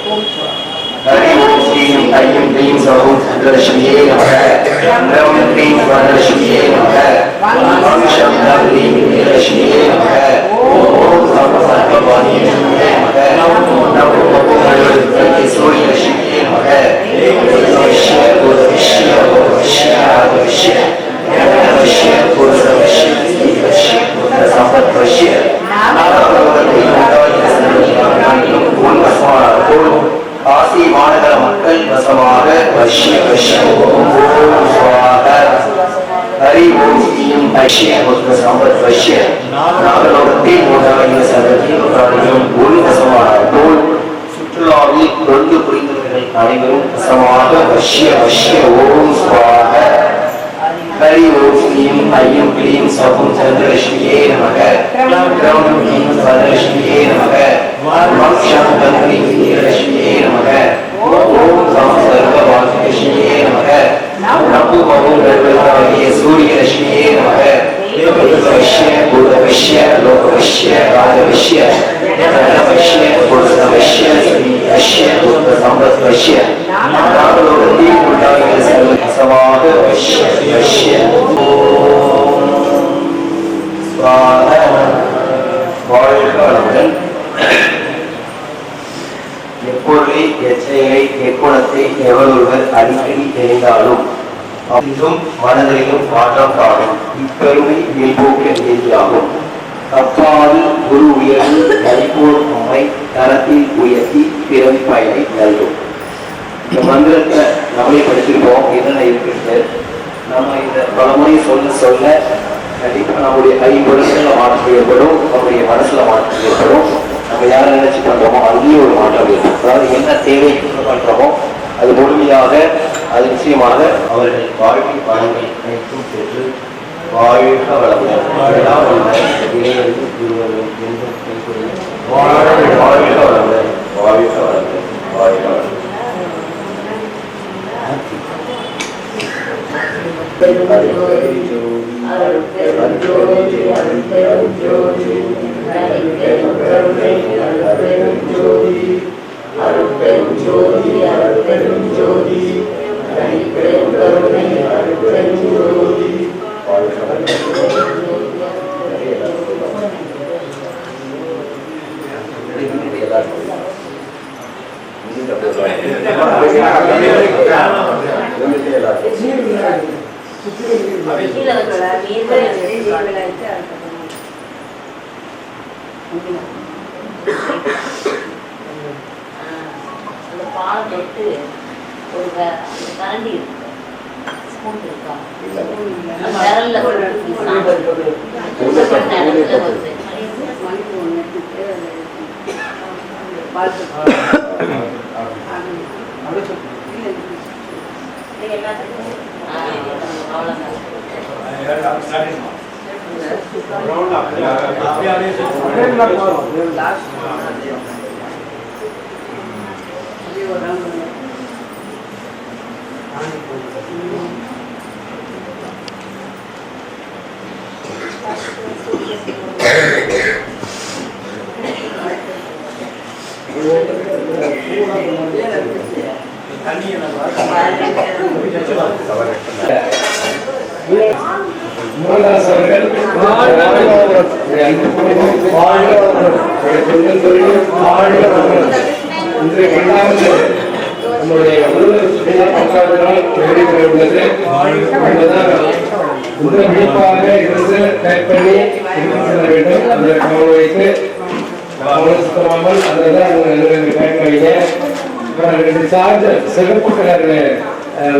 हरिं श्रीं ऐं क्लीं सौं चन्द्रलक्ष्म्यै नमः ॐ क्लीं वरलक्ष्म्यै नमः ॐ शब्दं क्लीं नीललक्ष्म्यै नमः ॐ सर्वसर्ववादिन्यै नमः नमो भगवते सूर्यलक्ष्म्यै नमः नमस्य गुरुवश्य भगवश्य आदिवश्य नमस्य गुरुवश्य श्रीवश्य गुरुसम्पत्वश्य காசி மாநகர மக்கள் வசமாக வஷ்ய வஷ்ய ஓம் சுவாக ஹரி ஓம் ஸ்ரீம் ஐஷ்ய புத்த சம்பத் வஷ்ய நாகலோகத்தில் உண்டாகிய சர்வஜீவகாரியம் ஒரு வசமாக போல் சுற்றுலாவில் தொண்டு புரிந்தவர்கள் அனைவரும் வசமாக வஷ்ய வஷ்ய ஓம் சுவாக हरि ओम क्लीं ऐं क्लीं सौं चन्द्रलक्ष्म्यै नमः क्रौं क्लीं वरलक्ष्म्यै नमः ॐ शब्दं क्लीं नीललक्ष्म्यै नमः ॐ सर्ववादिलक्ष्म्यै नमः नमो भगवते सूर्यलक्ष्म्यै नमः देववश्य भूतवश्य लोकवश्य राजवश्य धनवश्य पुरुषवश्य स्त्रीवश्य बुद्धसम्पत्वश्य नागलोकத்தில் உண்டாகிய சர்வசமாக வஷ்ய வஷ்ய ஓம் ஸ்வாஹா. வாழ்க வளமுடன். எப்பொருளை எச்செயலை எக்குணத்தை எவரொருவர் அடிக்கடி தெரிந்தாலும் இன்றும் மனதிலும் மாற்றம் காணும் இப்பெருமை மேல்போக்கு நீதியாகும். தப்பாது குரு உயர்வு கைபோர் உண்மை தரத்தில் உயர்த்தி பிறவி பயனை நல்கும். இந்த மந்திரத்தை நம்மளே படிச்சிருக்கோம். என்னென்ன இருக்கிறது நம்ம இந்த பலமுறை சொல்ல சொல்ல கண்டிப்பாக நம்முடைய ஐம்பொருள்ல மாற்றம் ஏற்படும், நம்முடைய மனசுல மாற்றம் ஏற்படும். நம்ம யாரை நினைச்சு பண்றோமோ அதுலேயும் ஒரு மாற்றம் ஏற்படும். அதாவது என்ன தேவை பண்றோமோ அது முழுமையாக அது நிச்சயமாக அவர்கள் வாழ்க்கை பலன்களை அனைத்தும் பெற்று வாழ்க வளமுடன் வாழ்க வளமுடன் வாழ்க வளமுடன் வாழ்க வளமுடன். கரண்டி சார்ஜர் சிகப்பு கலர்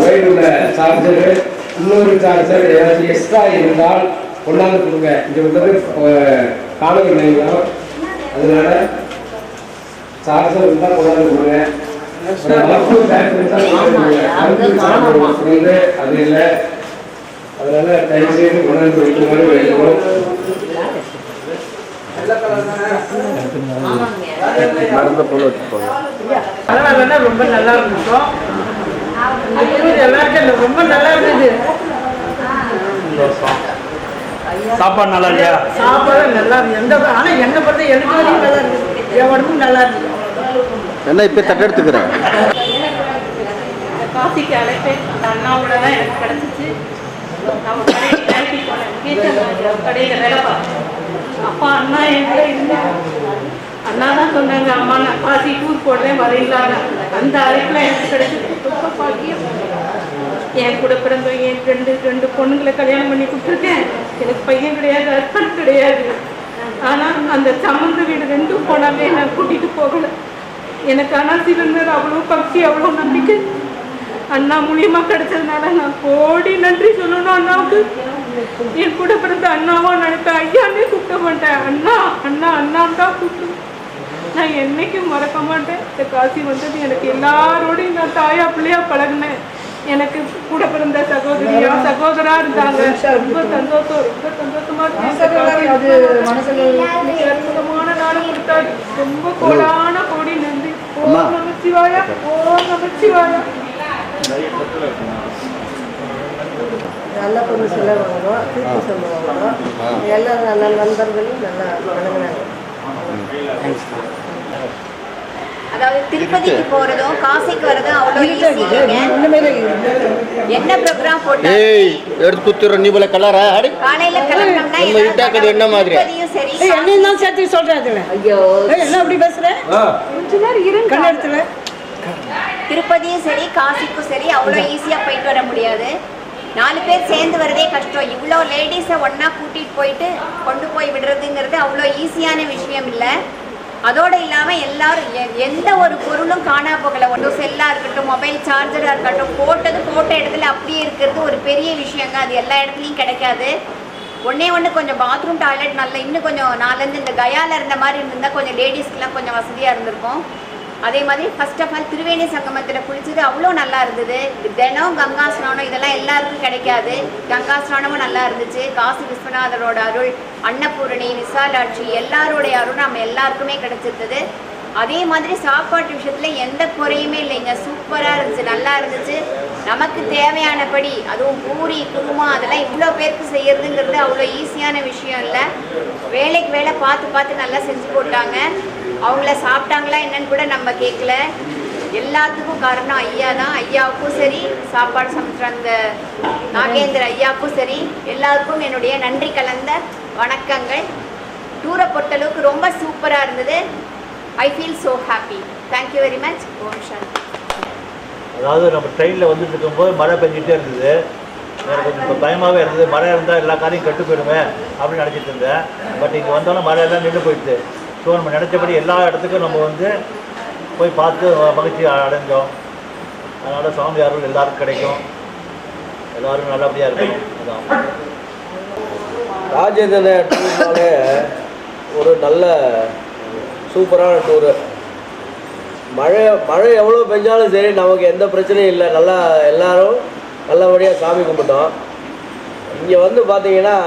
ஒயர் உள்ள சார்ஜர், இன்னொரு சார்ஜர் ஏதாச்சும் எக்ஸ்ட்ரா இருந்தால் கொண்டாந்து கொடுங்க. இங்கே வந்து காணவில்லைங்களா, அதனால சார்ஜர் இருந்தால் கொண்டாந்து கொடுங்க. அது இல்லை, அதனால தயவு செய்து கொண்டாந்து வைக்குமாறு வேண்டுகிறோம். ரொம்ப நல்லா இருக்கும். எல்லாருக்கும் ரொம்ப நல்லா இருந்தது. சாப்பாடு நல்லா இல்லையா? சாப்பாடு நல்லா இருக்கு. எந்த ஆனால் என்னை பொறுத்த எனக்கு நல்லா இருக்குது. என் உடம்பும் நல்லா இருக்குது. என்ன இப்போ தட்டெடுத்துக்கிறேன். இந்த காசிக்கு அழைப்பேன் அந்த அண்ணாவோட தான் எனக்கு கிடச்சிச்சு. நம்ம கடையில் வேலைக்கு போனேன், கீழ்த்தன் கடையில் வேலை பார்த்தேன். அப்பா அண்ணா என்கிட்ட இருந்தாங்க. அண்ணா தான் சொன்னாங்க, அம்மா நான் காசி டூர் போடுறேன் வரீங்களான்னு. அந்த அழைப்பில் எனக்கு கிடைச்சது ரொம்ப பாக்கியம். என் கூட பிறந்த என் ரெண்டு பொண்ணுங்களை கல்யாணம் பண்ணி கொடுத்துருக்கேன். எனக்கு பையன் கிடையாது, ஹஸ்பண்ட் கிடையாது. ஆனால் அந்த சம்மந்த வீடு 2 போனாலே நான் கூட்டிகிட்டு போகலை. எனக்கு ஆனால் சிவன் அவ்வளோ பக்தி, அவ்வளோ நம்பிக்கை அண்ணா மூலியமாக கிடைச்சதுனால நான் கோடி நன்றி சொல்லணும் அண்ணாவுக்கு. என் கூட பிறந்த அண்ணாவா நினைப்பேன், ஐயானே கூப்பிட மாட்டேன். அண்ணா அண்ணா அண்ணான்னு தான் கூப்பிடுவேன். நான் என்னைக்கும் மறக்க மாட்டேன். இந்த காசி வந்தது எனக்கு எல்லாரோடையும் நான் தாயா பிள்ளையா பழகினேன். எனக்கு கூட பிறந்த சகோதரியா சகோதரா இருந்தாங்க. ரொம்ப சந்தோஷம், ரொம்ப சந்தோஷமா அற்புதமான நாளை கொடுத்தாரு. ரொம்ப கோடான கோடி நன்றி. ஓம் நமச்சிவாயா, ஓம் நமச்சிவாயா. நல்ல பொண்ணு சொல்ல வாங்கணும், தீர்ப்பு சொல்ல வாங்கணும். எல்லா நல்ல நண்பர்களும் நல்லா வழங்கினாங்க. அதாவது திருப்பதிக்கு போறதும் காசிக்கு வரதும் அவ்வளோ ஈஸி இல்லைங்க. என்ன ப்ரோக்ராம் போட்டு எடுத்து குத்துற நீ போல கலரா அடி காலையில கிளம்பினோம்னா நம்ம இட்டாக்குது என்ன மாதிரி திருப்பதியும் சரி. என்னையும் தான் சேர்த்து சொல்றாதுல. ஐயோ என்ன அப்படி பேசுற? கொஞ்ச நேரம் இருங்க. கண்ணெடுத்துல திருப்பதியும் சரி காசிக்கும் சரி அவ்வளோ ஈஸியாக போயிட்டு வர முடியாது. 4 பேர் சேர்ந்து வரதே கஷ்டம். இவ்வளோ லேடிஸை ஒன்றா கூட்டிகிட்டு போயிட்டு கொண்டு போய் விடுறதுங்கிறது அவ்வளோ ஈஸியான விஷயம் இல்லை. அதோடு இல்லாமல் எல்லாரும் எந்த ஒரு பொருளும் காணா போகலை. ஒன்றும் செல்லாக இருக்கட்டும், மொபைல் சார்ஜராக இருக்கட்டும், போட்ட இடத்துல அப்படியே இருக்கிறது ஒரு பெரிய விஷயங்க. அது எல்லா இடத்துலையும் கிடைக்காது. ஒன்று கொஞ்சம் பாத்ரூம் டாய்லெட் நல்ல இன்னும் கொஞ்சம் 4-5 இந்த கயாவில் இருந்த மாதிரி இருந்திருந்தால் கொஞ்சம் லேடிஸ்க்கெலாம் கொஞ்சம் வசதியாக இருந்திருக்கும். அதே மாதிரி ஃபர்ஸ்ட் ஆஃப் ஆல் திருவேணி சங்கமத்தில் குளிச்சது அவ்வளோ நல்லா இருந்தது. தினம் கங்கா ஸ்நானம் இதெல்லாம் எல்லாருக்கும் கிடைக்காது. கங்கா ஸ்நானமும் நல்லா இருந்துச்சு. காசி விஸ்வநாதரோட அருள், அன்னபூரணி, விசாலாட்சி எல்லாரோடைய அருள் நம்ம எல்லாருக்குமே கிடைச்சிருந்தது. அதே மாதிரி சாப்பாட்டு விஷயத்தில் எந்த குறையுமே இல்லைங்க. சூப்பராக இருந்துச்சு, நல்லா இருந்துச்சு. நமக்கு தேவையானபடி அதுவும் பூரி குருமா அதெல்லாம் இவ்வளோ பேருக்கு செய்யறதுங்கிறது அவ்வளோ ஈஸியான விஷயம் இல்லை. வேலைக்கு வேலை பார்த்து நல்லா செஞ்சு போட்டாங்க. அவங்கள சாப்பிட்டாங்களா என்னன்னு கூட நம்ம கேட்கல. எல்லாத்துக்கும் காரணம் ஐயா தான். ஐயாவுக்கும் சரி, சாப்பாடு சமைச்ச அந்த நாகேந்திர ஐயாவுக்கும் சரி, எல்லாருக்கும் என்னுடைய நன்றி கலந்த வணக்கங்கள். டூரை பொறுத்தளவுக்கு ரொம்ப சூப்பராக இருந்தது. I feel so happy. Thank you very much. ஓம் சாந்தி. அதாவது நம்ம ட்ரெயினில் வந்துட்டு இருக்கும்போது மழை பெஞ்சிட்டே இருந்தது. எனக்கு கொஞ்சம் இப்போ பயமாகவே இருந்தது. மழை இருந்தால் எல்லா காரையும் கட்டு போயிடுவேன் அப்படின்னு நினச்சிட்டு இருந்தேன். பட் இங்கே வந்தோன்னா மழையெல்லாம் நின்று போயிடுச்சு. ஸோ நம்ம நினச்சபடி எல்லா இடத்துக்கும் நம்ம வந்து போய் பார்த்து மகிழ்ச்சி அடைஞ்சோம். அதனால் சுவாமி அருள் எல்லாருக்கும் கிடைக்கும். எல்லோரும் நல்லபடியாக இருக்கணும். அதான் ராஜேந்திர டூர்னாலே ஒரு நல்ல சூப்பரான டூரு. மழை எவ்வளோ பெஞ்சாலும் சரி நமக்கு எந்த பிரச்சனையும் இல்லை. நல்லா எல்லோரும் நல்லபடியாக சாமி கும்பிட்டோம். இங்கே வந்து பார்த்தீங்கன்னா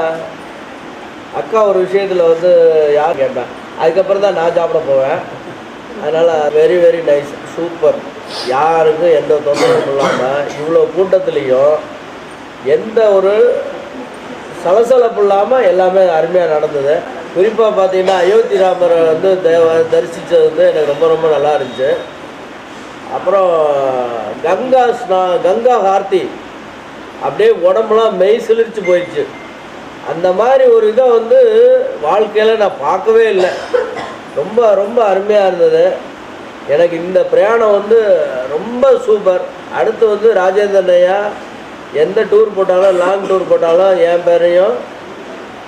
அக்கா ஒரு விஷயத்தில் வந்து யார் கேட்டேன், அதுக்கப்புறம் தான் நான் சாப்பிட போவேன். அதனால் வெரி வெரி நைஸ், சூப்பர். யாருக்கும் எந்த தொந்தரவும் இல்லாமல் இவ்வளோ கூட்டத்துலேயும் எந்த ஒரு சலசலப்பு இல்லாமல் எல்லாமே அருமையாக நடந்தது. குறிப்பாக பார்த்தீங்கன்னா அயோத்தி ராமரை வந்து தரிசித்தது வந்து எனக்கு ரொம்ப ரொம்ப நல்லா இருந்துச்சு. அப்புறம் கங்கா ஆர்த்தி அப்படியே உடம்புலாம் மெய் சிலிர்ச்சி போயிடுச்சு. அந்த மாதிரி ஒரு இதை வந்து வாழ்க்கையில் நான் பார்க்கவே இல்லை. ரொம்ப ரொம்ப அருமையாக இருந்தது. எனக்கு இந்த பிரயாணம் வந்து ரொம்ப சூப்பர். அடுத்து வந்து ராஜேந்திரன் ஐயா எந்த டூர் போட்டாலும், லாங் டூர் போட்டாலும் என் பேரையும்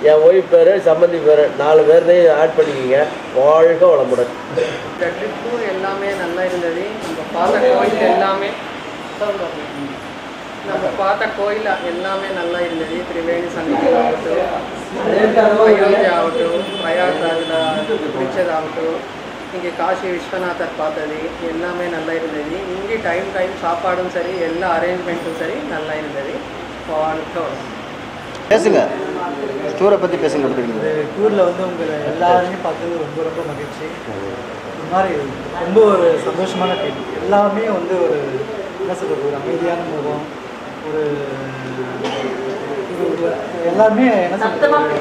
என் ஒய்ஃப் பேர், சம்மந்தி பேர் 4 பேரையும் ஆட் பண்ணிக்கிங்க. வாழ்க வளமுடன். இந்த ட்ரிப்பும் எல்லாமே நல்லா இருந்தது. நம்ம பார்த்த கோயில் எல்லாமே நல்லா இருந்தது. திரிவேணி சங்கமம் ஆகட்டும், அயோத்தி ஆகட்டும், பிரயாக்ராஜில் பிடிச்சதாகட்டும், இங்கே காசி விஸ்வநாதர் பார்த்தது எல்லாமே நல்லா இருந்தது. இங்கே டைம் சாப்பாடும் சரி, எல்லா அரேஞ்ச்மெண்ட்டும் சரி நல்லா இருந்தது. வாழ்க்கை பேசுங்க, டூரை பற்றி பேசுங்க. இந்த டூரில் வந்து உங்களை எல்லாருமே பார்த்தது ரொம்ப ரொம்ப மகிழ்ச்சி. இந்த மாதிரி ரொம்ப ஒரு சந்தோஷமான டீம். எல்லாமே வந்து ஒரு என்ன சொல்கிறது, ஒரு அமைதியான முகம், ஒரு எல்லாருமே என்ன சொல்கிறது,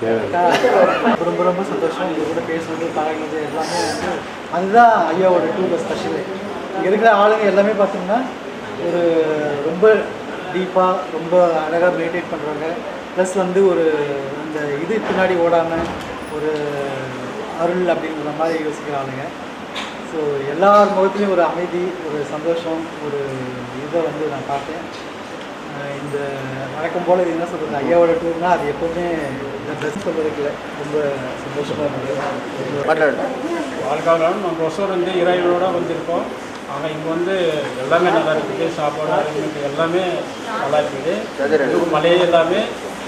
ரொம்ப ரொம்ப சந்தோஷம். இங்கே கூட பேசுறது பழகினது எல்லாமே வந்து அதுதான் ஐயாவோட டூர் ஸ்பெஷலு. இங்கே இருக்கிற ஆளுங்க எல்லாமே பார்த்தீங்கன்னா ஒரு ரொம்ப டீப்பாக ரொம்ப அழகாக மெடிடேட் பண்ணுறாங்க. ப்ளஸ் வந்து ஒரு இந்த இது பின்னாடி ஓடாமல் ஒரு அருள் அப்படிங்கிற மாதிரி யோசிக்கிறானுங்க. ஸோ எல்லார் முகத்துலேயும் ஒரு அமைதி, ஒரு சந்தோஷம், ஒரு இதை வந்து நான் பார்த்தேன். இந்த வழக்கம் போல் இது என்ன சொல்கிறது, ஐயாவோட டூர்னால் அது எப்போவுமே இந்த ட்ரெஸ் சொல்கிறதுக்குல ரொம்ப சந்தோஷமாக இருந்தது. வாழ்க்காலம் நம்ம ஒசூர் வந்து இறைவனோட வந்திருக்கோம். ஆனால் இங்கே வந்து எல்லாமே நல்லா இருக்குது. சாப்பாடு அரேஞ்ச்மெண்ட் எல்லாமே நல்லா இருக்குது. மழையே எல்லாமே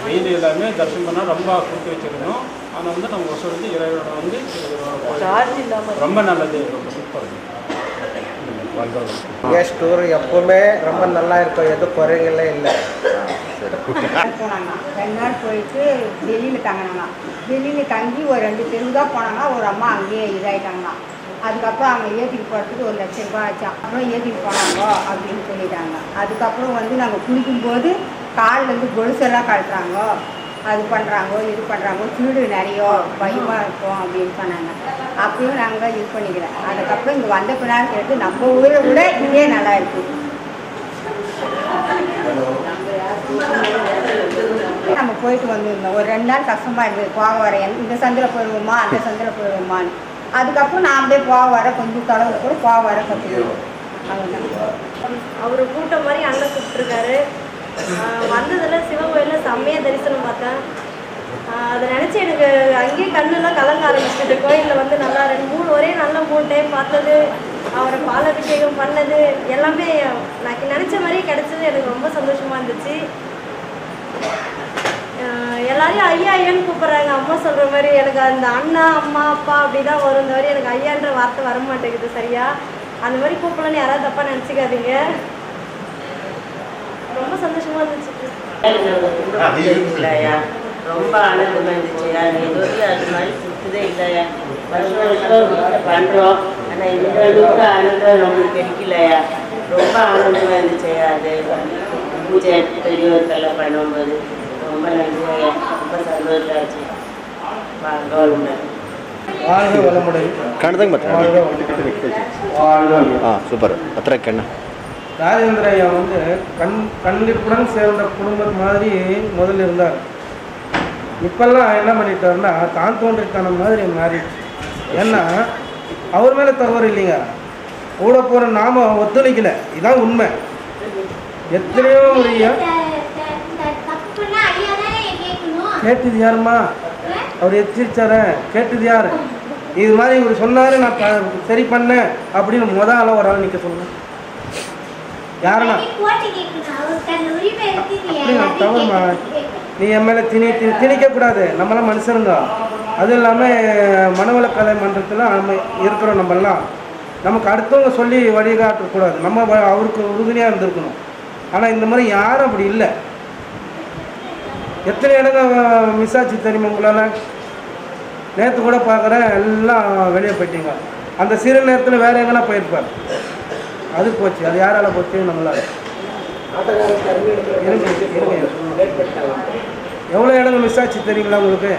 வெயில் எல்லாமே தரிசனம் பண்ணால் ரொம்ப கொடுத்து வச்சுருக்கணும். ஆனால் வந்து நம்ம ஒசூர் வந்து இறைவனோட வந்து ரொம்ப நல்லது, ரொம்ப சூப்பர். கேஸ் டூர் எப்பவுமே ரொம்ப நல்லா இருக்கும், எதுவும் குறைகளே இல்லை. போனாங்க 2 நாள் போயிட்டு டெல்லியில் தங்கினாங்க. டெல்லியில் தங்கி ஒரு 2 தெருவு தான் போனாங்க. ஒரு அம்மா அங்கேயே இதாகிட்டாங்கண்ணா. அதுக்கப்புறம் அவங்க ஏற்றிட்டு போகிறதுக்கு 1 லட்சம் ரூபாய் ஆச்சான். அப்புறம் ஏற்றிட்டு போனாங்க அப்படின்னு சொல்லிட்டாங்க. அதுக்கப்புறம் வந்து நாங்கள் குளிக்கும்போது காலிலேருந்து கொலுசெல்லாம் கழட்டுறாங்க, அது பண்ணுறாங்க, இது பண்ணுறாங்க, திருடு நிறைய பயமாக இருக்கும் அப்படின்னு சொன்னாங்க. அப்பயும் நாங்கள் இது பண்ணிக்கிறேன். அதுக்கப்புறம் இங்கே வந்த பின்னாடி கேட்டு நம்ம ஊரை விட இதே நல்லா இருக்குது. நம்ம போயிட்டு வந்துருந்தோம். ஒரு 2 நாள் கஷ்டமாக இருந்தது, போக வர இந்த சந்தில் போயிடுவோமா அந்த சந்தில் போயிடுவோமான்னு. அதுக்கப்புறம் நாமளே போக வர கொஞ்சம் தொலைவு கூட போக வர கற்றுக்குவோம். அவர் கூட்டம் மாதிரி அண்ணன் கூப்பிட்டுருக்காரு. வந்ததில் சிவன் கோயிலில் செம்மையாக தரிசனம் பார்த்தேன். அதை நினச்சி எனக்கு அங்கேயே கண்ணெல்லாம் கலங்க ஆரம்பிச்சிட்டு. கோயிலில் வந்து நல்லா 2-3 ஒரே நல்லா 3 டைம் பார்த்தது, அவரை பாலாபிஷேகம் பண்ணது எல்லாமே நான் நினச்ச மாதிரியே கிடச்சது. எனக்கு ரொம்ப சந்தோஷமாக இருந்துச்சு. எல்லாரையும் ஐயா ஐயான்னு கூப்பிட்றாங்க. அம்மா சொல்கிற மாதிரி எனக்கு அந்த அண்ணா அம்மா அப்பா அப்படி தான் வரும். இந்த மாதிரி எனக்கு ஐயான்ற வார்த்தை வர மாட்டேங்குது சரியா. அந்த மாதிரி கூப்பிடலன்னு யாராவது தப்பாக நினச்சிக்காதீங்க. ரொம்ப சந்தோஷமாக இருந்துச்சு. ரொம்ப ஆனந்தமாக இருந்துச்சுயா. எதுவும் அது மாதிரி சுற்றுதே இல்லையா. வருஷம் பண்ணுறோம், ஆனால் இந்த அளவுக்கு ஆனந்தம் நம்மளுக்கு கிடைக்கலையா. ரொம்ப ஆனந்தமாக இருந்துச்சுயா. அது பூஜை பெரியவர்களெல்லாம் பண்ணும்போது ரொம்ப நன்றியா, ரொம்ப சந்தோஷம் ஆச்சு. வாழ்க வளமுடன். ಕಾಣ್ದಂಗೆ ಮತ್ತೆ சூப்பர் ಹತ್ರ ಕಣ್ಣ. ராஜேந்திர ஐயா வந்து கண்டிப்புடன் சேர்ந்த குடும்பம் மாதிரி முதல்ல இருந்தார். இப்பெல்லாம் என்ன பண்ணிட்டாருன்னா தான் தோன்றித்தனம் மாதிரி மாறிடுச்சு. ஏன்னா அவர் மேலே தவறு இல்லைங்க, கூட போகிற நாம ஒத்துழைக்கல, இதான் உண்மை. எத்தனையோ கேட்டது யாருமா, அவர் எச்சரிச்சார கேட்டது யாரு, இது மாதிரி இவர் சொன்னாரு நான் சரி பண்ணேன் அப்படின்னு முதல்ல ஒரு ஆள் நிற்க சொல்லுங்க. யாருன்னா தவறுமா, நீ என் மேலே திணிக்கக்கூடாது. நம்மளாம் மனுஷருங்க. அதுவும் இல்லாமல் மனவளக்கலை மன்றத்தில் நம்ம இருக்கிறோம். நம்மெல்லாம் நமக்கு அடுத்தவங்க சொல்லி வழிகாட்டக்கூடாது, நம்ம அவருக்கு உறுதுணையாக இருந்திருக்கணும். ஆனால் இந்த மாதிரி யாரும் அப்படி இல்லை. எத்தனை இடங்க மிஸ் ஆச்சு தெரியுமா உங்களால்? நேற்று கூட பார்க்குறேன், எல்லாம் வெளியே போயிட்டீங்க. அந்த சிறு நேரத்தில் வேறு எங்கன்னா போயிருப்பார், அது போச்சு. அது யாரால் போச்சு? நம்மளால். எவ்வளோ இடங்க மிஸ் ஆச்சு தெரியுங்களா உங்களுக்கு?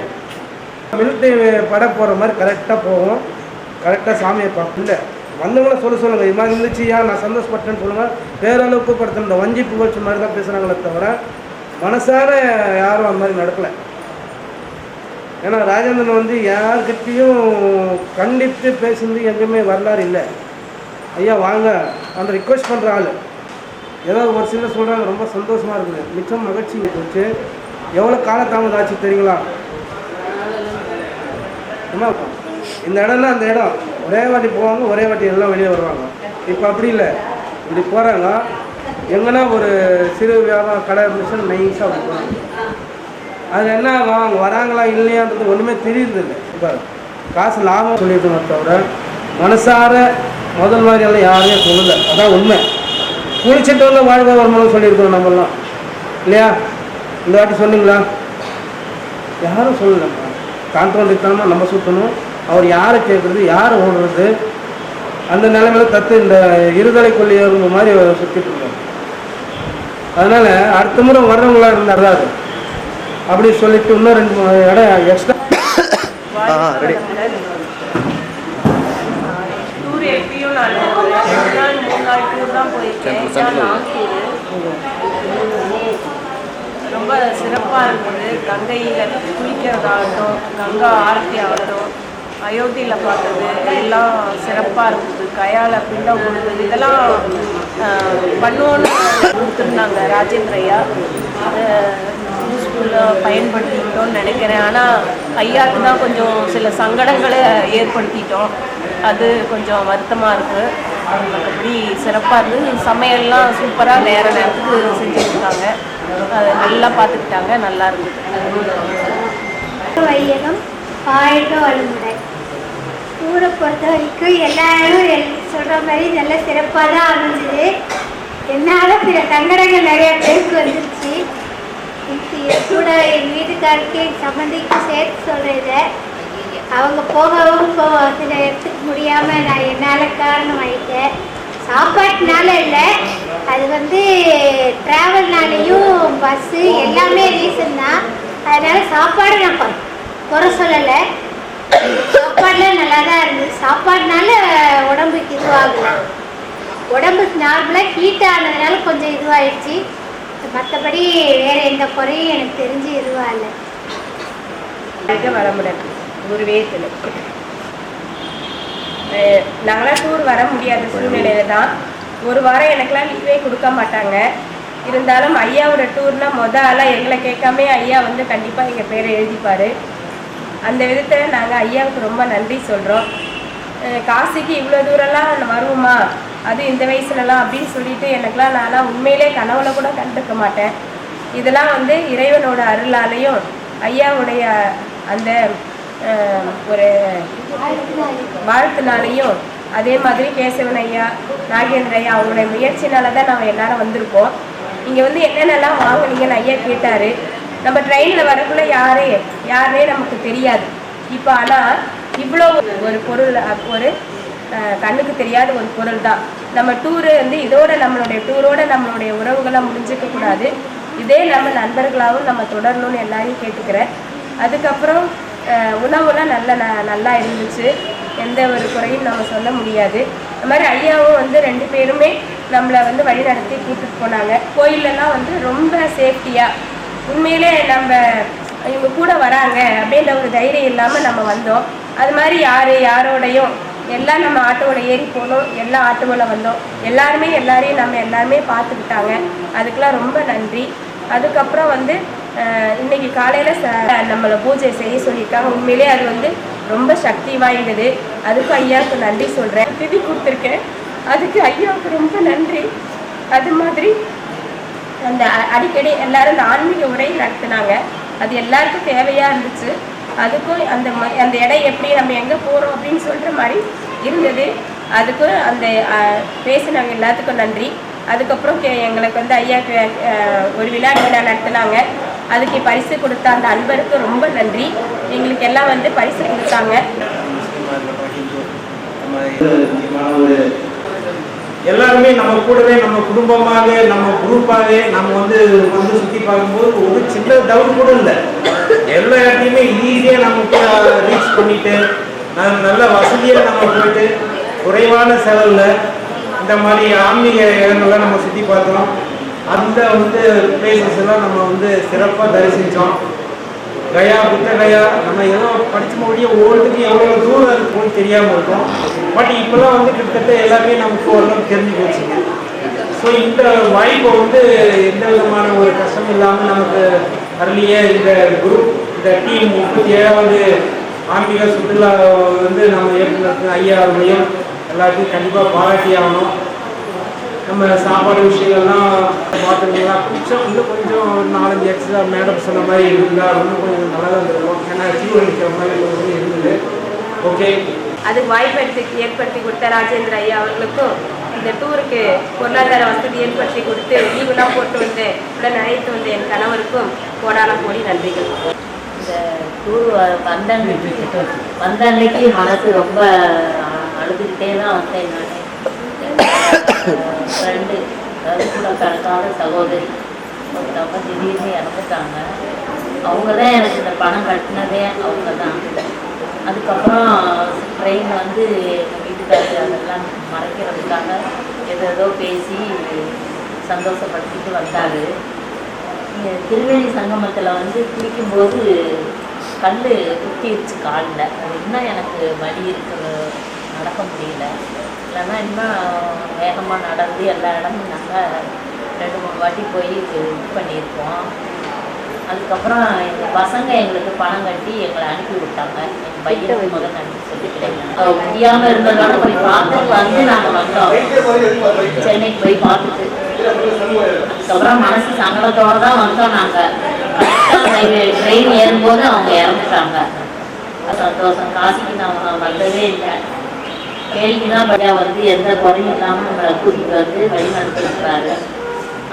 மிலிட்ரி பட போகிற மாதிரி கரெக்டாக போவோம், கரெக்டாக சாமியை பார்ப்போம். இல்லை வந்தவங்கள சொல்லுங்கள், இது மாதிரி இருந்துச்சுயா நான் சந்தோஷப்பட்டேன்னு சொல்லுங்கள். பேரளவுக்கு படுத்த இந்த வஞ்சி புகழ்ச்சி மாதிரி தான் பேசுகிறாங்களே தவிர மனசார யாரும் அந்த மாதிரி நடக்கலை. ஏன்னா ராஜேந்திரன் வந்து யார்கிட்டையும் கண்டித்து பேசுனது எங்கேயுமே வரலாறு இல்லை. ஐயா வாங்க அந்த ரிக்வெஸ்ட் பண்ணுற ஆள். ஏதோ ஒரு சிலர் சொல்கிறாங்க, ரொம்ப சந்தோஷமாக இருக்குது, மிச்சம் மகிழ்ச்சி போச்சு. எவ்வளோ காலதாமதம் ஆச்சு தெரியுங்களா? இந்த இடம்னா அந்த இடம் ஒரே வாட்டி போவாங்க, ஒரே வாட்டி எல்லாம் வெளியே வருவாங்க. இப்போ அப்படி இல்லை, இப்படி போகிறாங்க. எங்கன்னா ஒரு சிறு வியாபாரம் கடை இருந்துச்சுன்னு நைஸாக அப்படி போகிறாங்க. அதில் என்ன ஆகும், அவங்க வராங்களா இல்லையான்றது ஒன்றுமே தெரியுறதில்லை. இப்போ காசு லாபம் சொல்லியிருக்கோம் தவிர மனசார முதல் மாதிரியெல்லாம் யாரையும் சொல்லலை. அதான் உண்மை. குளிச்சுட்டு வந்து வாழ்க வருமானம் சொல்லியிருக்கோம் நம்மளாம் இல்லையா? இந்த வாட்டி சொன்னீங்களா? யாரும் சொல்லலைம்மா. கான்ட்ரோல் நம்ம சுற்றணும். அவர் யாரை கேட்குறது, யாரை ஓடுறது, அந்த நிலைமையில தத்து இந்த இருதலை கொள்ளையவங்க மாதிரி சுற்றிட்டு இருக்காங்க. அதனால் அடுத்த முறை வர்றவங்களா இருந்தால் அப்படி சொல்லிட்டு இன்னும் 2-3 இடம் எக்ஸ்ட்ரா. டூர் எப்பயும் நான் 2 நாள் 3 நாள் டூர் தான் போயிருக்கேன். ரொம்ப சிறப்பாக இருந்தது. கங்கையில் குளிக்கிறதாகட்டும், கங்கா ஆரத்தி ஆகட்டும், அயோத்தியில் பார்த்தது எல்லாம் சிறப்பாக இருந்தது. கையால் பிண்டம் கொடுத்தது இதெல்லாம் பண்ணுவோன்னு கொடுத்துருந்தாங்க ராஜேந்திர ஐயா. அதை யூஸ்ஃபுல்லாக பயன்படுத்திக்கிட்டோம்னு நினைக்கிறேன். ஆனால் ஐயாவுக்கு தான் கொஞ்சம் சில சங்கடங்களை ஏற்படுத்திட்டோம். அது கொஞ்சம் வருத்தமாக இருக்குது. மற்றபடி சிறப்பாக இருந்தது. சமையல்லாம் சூப்பராக நேரத்துக்கு செஞ்சுருக்காங்க. அதை நல்லா பார்த்துக்கிட்டாங்க. நல்லா இருந்தது. வையகம் வாழ்க வளமுடன். ஊரை பொறுத்த வரைக்கும் எல்லாரும் சொல்கிற மாதிரி நல்ல சிறப்பாக தான் அமைஞ்சுது. என்னால் சில சங்கடங்கள் நிறையா பேருக்கு வந்துருச்சு. கூட என் வீட்டுக்காருக்கு என் சம்மந்திக்கு சேர்த்து சொல்கிறத அவங்க போகவும் சில இடத்துக்கு முடியாமல் நான் என்னால் காரணம் ஆகிட்டேன். சாப்பாட்டுனால இல்லை, அது ட்ராவல்னாலேயும் பஸ்ஸு எல்லாமே ரீசன் தான். அதனால் சாப்பாடு நான் குறை சொல்லலை. சாப்பாடுலாம் நல்லா தான் இருந்தது. சாப்பாடுனால உடம்புக்கு இதுவாகலை. உடம்பு நார்மலாக ஹீட் ஆனதுனால கொஞ்சம் இதுவாகிடுச்சு. மற்றபடி வேறு எந்த குறையும் எனக்கு தெரிஞ்சு இதுவாக இல்லை. வர முடியாது ஒரு வேத்தில் நாங்களாம் டூர் வர முடியாத சூழ்நிலையில தான். ஒரு வாரம் எனக்கெல்லாம் லீவே கொடுக்க மாட்டாங்க. இருந்தாலும் ஐயாவோட டூர்னால் ஆளாக எங்களை கேட்காம ஐயா கண்டிப்பாக எங்கள் பேரை எழுதிப்பார். அந்த விதத்தில் நாங்கள் ஐயாவுக்கு ரொம்ப நன்றி சொல்கிறோம். காசிக்கு இவ்வளோ தூரம்லாம் வருவோமா, அது இந்த வயசுலலாம் அப்படின்னு சொல்லிட்டு எனக்கெலாம் நான்லாம் உண்மையிலே கனவுல கூட கண்டுக்க மாட்டேன். இதெல்லாம் இறைவனோட அருளாலையும் ஐயாவுடைய அந்த ஒரு வாழ்த்துனாலையும், அதே மாதிரி கேசவன் ஐயா, நாகேந்திர ஐயா அவங்களுடைய முயற்சினால தான் நம்ம எல்லாரும் வந்திருக்கோம். இங்கே என்னென்னலாம் வாங்கினீங்கன்னு ஐயா கேட்டார். நம்ம ட்ரெயினில் வரக்குள்ள யாருனே நமக்கு தெரியாது. இப்போ ஆனால் இவ்வளோ ஒரு பொருள், ஒரு கண்ணுக்கு தெரியாத ஒரு பொருள் தான். நம்ம டூரு இதோட நம்மளுடைய டூரோட நம்மளுடைய உறவுகளாக முடிஞ்சிக்கக்கூடாது. இதே நம்ம நண்பர்களாகவும் நம்ம தொடரணும்னு எல்லாரையும் கேட்டுக்கிறேன். அதுக்கப்புறம் உணவுலாம் நல்லா இருந்துச்சு. எந்த ஒரு குறையும் நம்ம சொல்ல முடியாது. அது மாதிரி ஐயாவும் 2 பேருமே நம்மளை வழி நடத்தி கூப்பிட்டு போனாங்க. கோயிலெல்லாம் ரொம்ப சேஃப்டியாக, உண்மையிலே நம்ம இவங்க கூட வராங்க அப்படின்ற ஒரு தைரியம் இல்லாமல் நம்ம வந்தோம். அது மாதிரி யாரோடையும் எல்லாம் நம்ம ஆட்டோவில் ஏறி போனோம். எல்லா ஆட்டோவில் வந்தோம். எல்லாரையும் நம்ம எல்லாருமே பார்த்துக்கிட்டாங்க. அதுக்கெலாம் ரொம்ப நன்றி. அதுக்கப்புறம் இன்னைக்கு காலையில் நம்மளை பூஜை செய்ய சொல்லியிருக்காங்க. உண்மையிலே அது ரொம்ப சக்தி வாய்ந்தது. அதுக்கும் ஐயாவுக்கு நன்றி சொல்கிறேன். திதி கொடுத்துருக்கேன், அதுக்கு ஐயாவுக்கு ரொம்ப நன்றி. அது மாதிரி அந்த அடிக்கடி எல்லாரும் இந்த ஆன்மீக உரை நடத்தினாங்க. அது எல்லாருக்கும் தேவையாக இருந்துச்சு. அதுக்கும் அந்த இடம் எப்படி நம்ம எங்கே போகிறோம் அப்படின்னு சொல்கிற மாதிரி இருந்தது. அதுக்கும் அந்த பேசினவங்க எல்லாத்துக்கும் நன்றி. அதுக்கப்புறம் எங்களுக்கு ஐயாவுக்கு ஒரு விழா நடத்தினாங்க. அதுக்கு பரிசு கொடுத்த அந்த அன்பருக்கு ரொம்ப நன்றி. எங்களுக்கு எல்லாம் பரிசு கொடுத்தாங்க. எல்லாருமே நம்ம கூடவே, நம்ம குடும்பமாக, நம்ம குரூப்பாக நம்ம சுற்றி பார்க்கும்போது ஒரு சின்ன டவுட் கூட இல்லை. எல்லா இடத்தையுமே ஈஸியாக நம்ம ரீச் பண்ணிட்டு நல்ல வசதியாக நம்ம போயிட்டு குறைவான செலவில் இந்த மாதிரி ஆன்மீக இடங்கள்லாம் நம்ம சுற்றி பார்த்தோம். அந்த பிளேசஸ் எல்லாம் நம்ம சிறப்பாக தரிசித்தோம். கயா, புத்த கயா, நம்ம ஏதோ படித்த மொழியை ஒவ்வொருத்துக்கும் எவ்வளோ தூரம் இருக்கும்னு தெரியாமல் இருக்கும். பட் இப்போலாம் கிட்டத்தட்ட எல்லாமே நமக்கு ஓரளவு தெரிஞ்சு போச்சுங்க. ஸோ இந்த வாய்ப்பை எந்த விதமான ஒரு கஷ்டம் இல்லாமல் நமக்கு அருளிய இந்த குரூப், இந்த டீம் 37வது ஆன்மீக சுற்றுலா நம்ம ஏற்படுத்த ஐயா அவர்களையும் எல்லாத்தையும் கண்டிப்பாக பாராட்டி ஆகணும். நம்ம சாப்பாடு விஷயங்கள்லாம் பார்த்துக்கலாம். கொஞ்சம் 4-5 எக்ஸ்ட்ரா மேடம் சொன்ன மாதிரி இருந்தால் கொஞ்சம் நல்லா தான் இருக்கும். ஏன்னா கியூ நிற்கிற மாதிரி இருந்தது. ஓகே, அதுக்கு வாய்ப்பு ஏற்படுத்தி கொடுத்த ராஜேந்திர ஐயா அவர்களுக்கும், இந்த டூருக்கு பொருளாதார வசதி ஏற்படுத்தி கொடுத்து லீவுலாம் போட்டு உடன் அழைத்து என் கணவருக்கும் கோடான கோடி நன்றிகள். இந்த டூர் வந்த அன்னைக்கு மனசு ரொம்ப அழுதுகிட்டே தான் வந்தேன். நான் ஃப்ரெண்டு, அதாவது கூட கணக்கான சகோதரி ஒருத்தவங்க திடீர்னு இறந்துட்டாங்க. அவங்க தான் எனக்கு இந்த பணம் கட்டினதே அவங்க தான். அதுக்கப்புறம் ட்ரெயின் வந்து எங்கள் வீட்டுக்காரர் அதெல்லாம் மறைக்கிறதுக்காக ஏதோ பேசி சந்தோஷப்படுத்திட்டு வந்தார். திருவேணி சங்கமத்தில் வந்து குளிக்கும்போது கல் குத்திடுச்சு காலில். அது இன்னும் எனக்கு வலி இருக்குது, நடக்க முடியல. இல்லைன்னா இன்னும் வேகமாக நடந்து எல்லா இடமும் நாங்கள் 2-3 வாட்டி போய் இது பண்ணியிருக்கோம். அதுக்கப்புறம் எங்கள் பசங்க எங்களுக்கு பணம் கட்டி எங்களை அனுப்பி விட்டாங்க. எங்கள் பையனுக்கு முதல்ல அனுப்பி சொல்லிக்கிறேன். முடியாமல் இருந்ததால போய் பார்த்துட்டு வந்து நாங்கள் வந்தோம், சென்னைக்கு போய் பார்த்துட்டு. அதுக்கப்புறம் மனசு சங்கடத்தோடு தான் வந்தோம். நாங்கள் ட்ரெயின் ஏறும்போது அவங்க இறந்துட்டாங்க. சந்தோஷம். காசிக்கு நான் வந்ததே இல்லை. கேள்விதான் பையா வந்து எந்த குறையும் இல்லாமல் நம்மளை கூட்டிகிட்டு வந்து வழி நடத்திருக்கிறாரு.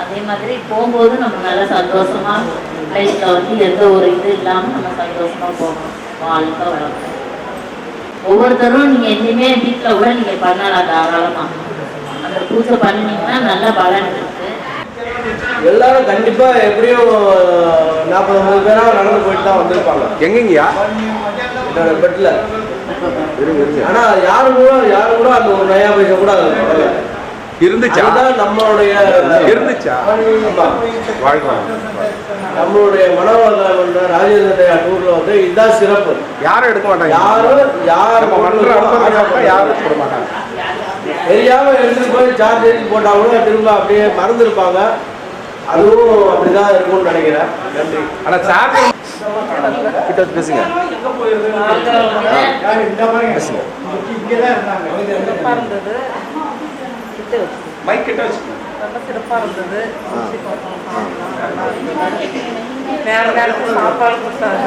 அதே மாதிரி போகும்போது நம்ம நல்லா சந்தோஷமாக லைஃப்பில் வந்து எந்த ஒரு இது இல்லாமல் நம்ம சந்தோஷமாக போகணும். வாழ்க்கை வளர்க்கணும். ஒவ்வொருத்தரும் நீங்கள் எதுவுமே வீட்டில் கூட நீங்கள் பண்ணலாம் தாராளமாக. அந்த பூஜை பண்ணினீங்கன்னா நல்ல பலன் இருக்குது. எல்லாரும் கண்டிப்பா எப்படியும் 40-50 பேரா நடந்து போயிட்டு தான் வந்திருப்பாங்க. எங்கெங்கயா? என்னோட பெட்ல ஆனா யாரும் கூட அந்த ஒரு நயா பைசா கூட இருந்துச்சா? நம்மளுடைய இருந்துச்சா? நம்மளுடைய மனோவள ராஜேந்திர டூர்ல வந்து இதுதான் சிறப்பு. யாரும் எடுக்க மாட்டாங்க. யாரும் போட மாட்டாங்க. தெரியாம எடுத்துட்டு போய் சார்ஜ் எழுதி போட்டாலும் திரும்ப அப்படியே மறந்துருப்பாங்க. அதுவும் அப்படிதான் இருக்கும்னு நினைக்கிறேன். நன்றி. ஆனா சார்ஜ் கிட்ட பேசுங்க. மைக் கிட்ட வச்சுக்கோங்க. ரொம்ப சிறப்பாக இருந்தது. நேரத்துக்கு சாப்பாடு கொடுத்தாங்க.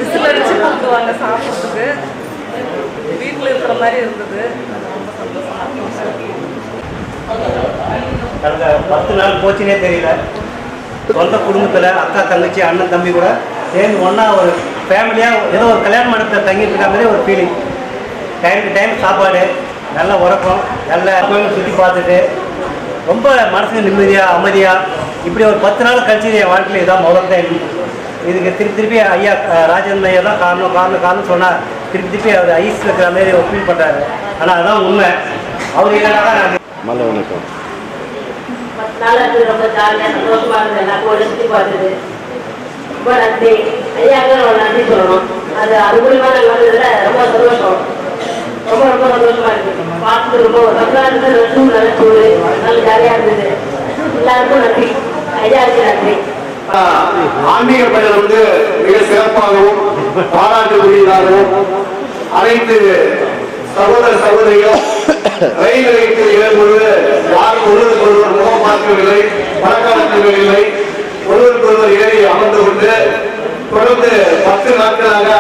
விசில் அடிச்சு கொடுத்துவாங்க சாப்பிட்றதுக்கு. வீட்டில் இருக்கிற மாதிரி இருந்தது. ரொம்ப சந்தோஷமா. கடந்த 10 நாள் போச்சுன்னே தெரியல. சொந்த குடும்பத்தில் அக்கா தங்கச்சி அண்ணன் தம்பி கூட சேர்ந்து ஒன்றா ஒரு ஃபேமிலியாக ஏதோ ஒரு கல்யாண மண்டபத்தில் தங்கிட்டு இருக்க மாதிரி ஒரு ஃபீலிங். டைமுக்கு டைம் சாப்பாடு, நல்ல உறக்கம், நல்ல கோயில் சுற்றி பார்த்துட்டு ரொம்ப மனசுக்கு நிம்மதியாக அமைதியாக இப்படி ஒரு 10 நாள் கழிச்சு என் வாழ்க்கையில் இதான் முதல் தான் இருக்குது. இதுக்கு திருப்பி ஐயா ராஜேந்திரன் ஐயா தான் காரணம் சொன்னால் திருப்பி அவர் ஐஸ் வைக்கிற மாதிரி ஒரு ஃபீல் பண்ணுறாரு. ஆனால் அதுதான் உண்மை. அவர் இல்லைனா மலை வணக்கம். 10 நாள் ரொம்ப ஜாலியாக சந்தோஷமாக இருந்தது. எல்லா கோயிலும் சுற்றி பார்த்துது. ரொம்ப நன்றி ஐயாவுக்கு நம்ம நன்றி சொல்லணும். அது மூலியமாக நாங்கள் வந்ததில் ரொம்ப சந்தோஷம். ரொம்ப சந்தோஷமாக இருக்குது. பார்த்து ரொம்ப தமிழ்நாடு ரெண்டும் நல்ல சூழ் நல்ல ஜாலியாக இருந்தது. எல்லாருக்கும் நன்றி. ஐயாவுக்கு நன்றி. ஆன்மீக பயணம் வந்து மிக சிறப்பாகவும் பாராட்டுக்குரியதாகவும் அனைத்து சகோதர சகோதரிகள் ரயில் நிலையத்தில் ஏறும்பொழுது யாரும் ஒருவருக்கொருவர் முகம் பார்க்கவில்லை, பழக்கவில்லை. ஒருவருக்கொருவர் ஏறி அமர்ந்து கொண்டு தொடர்ந்து 10 நாட்களாக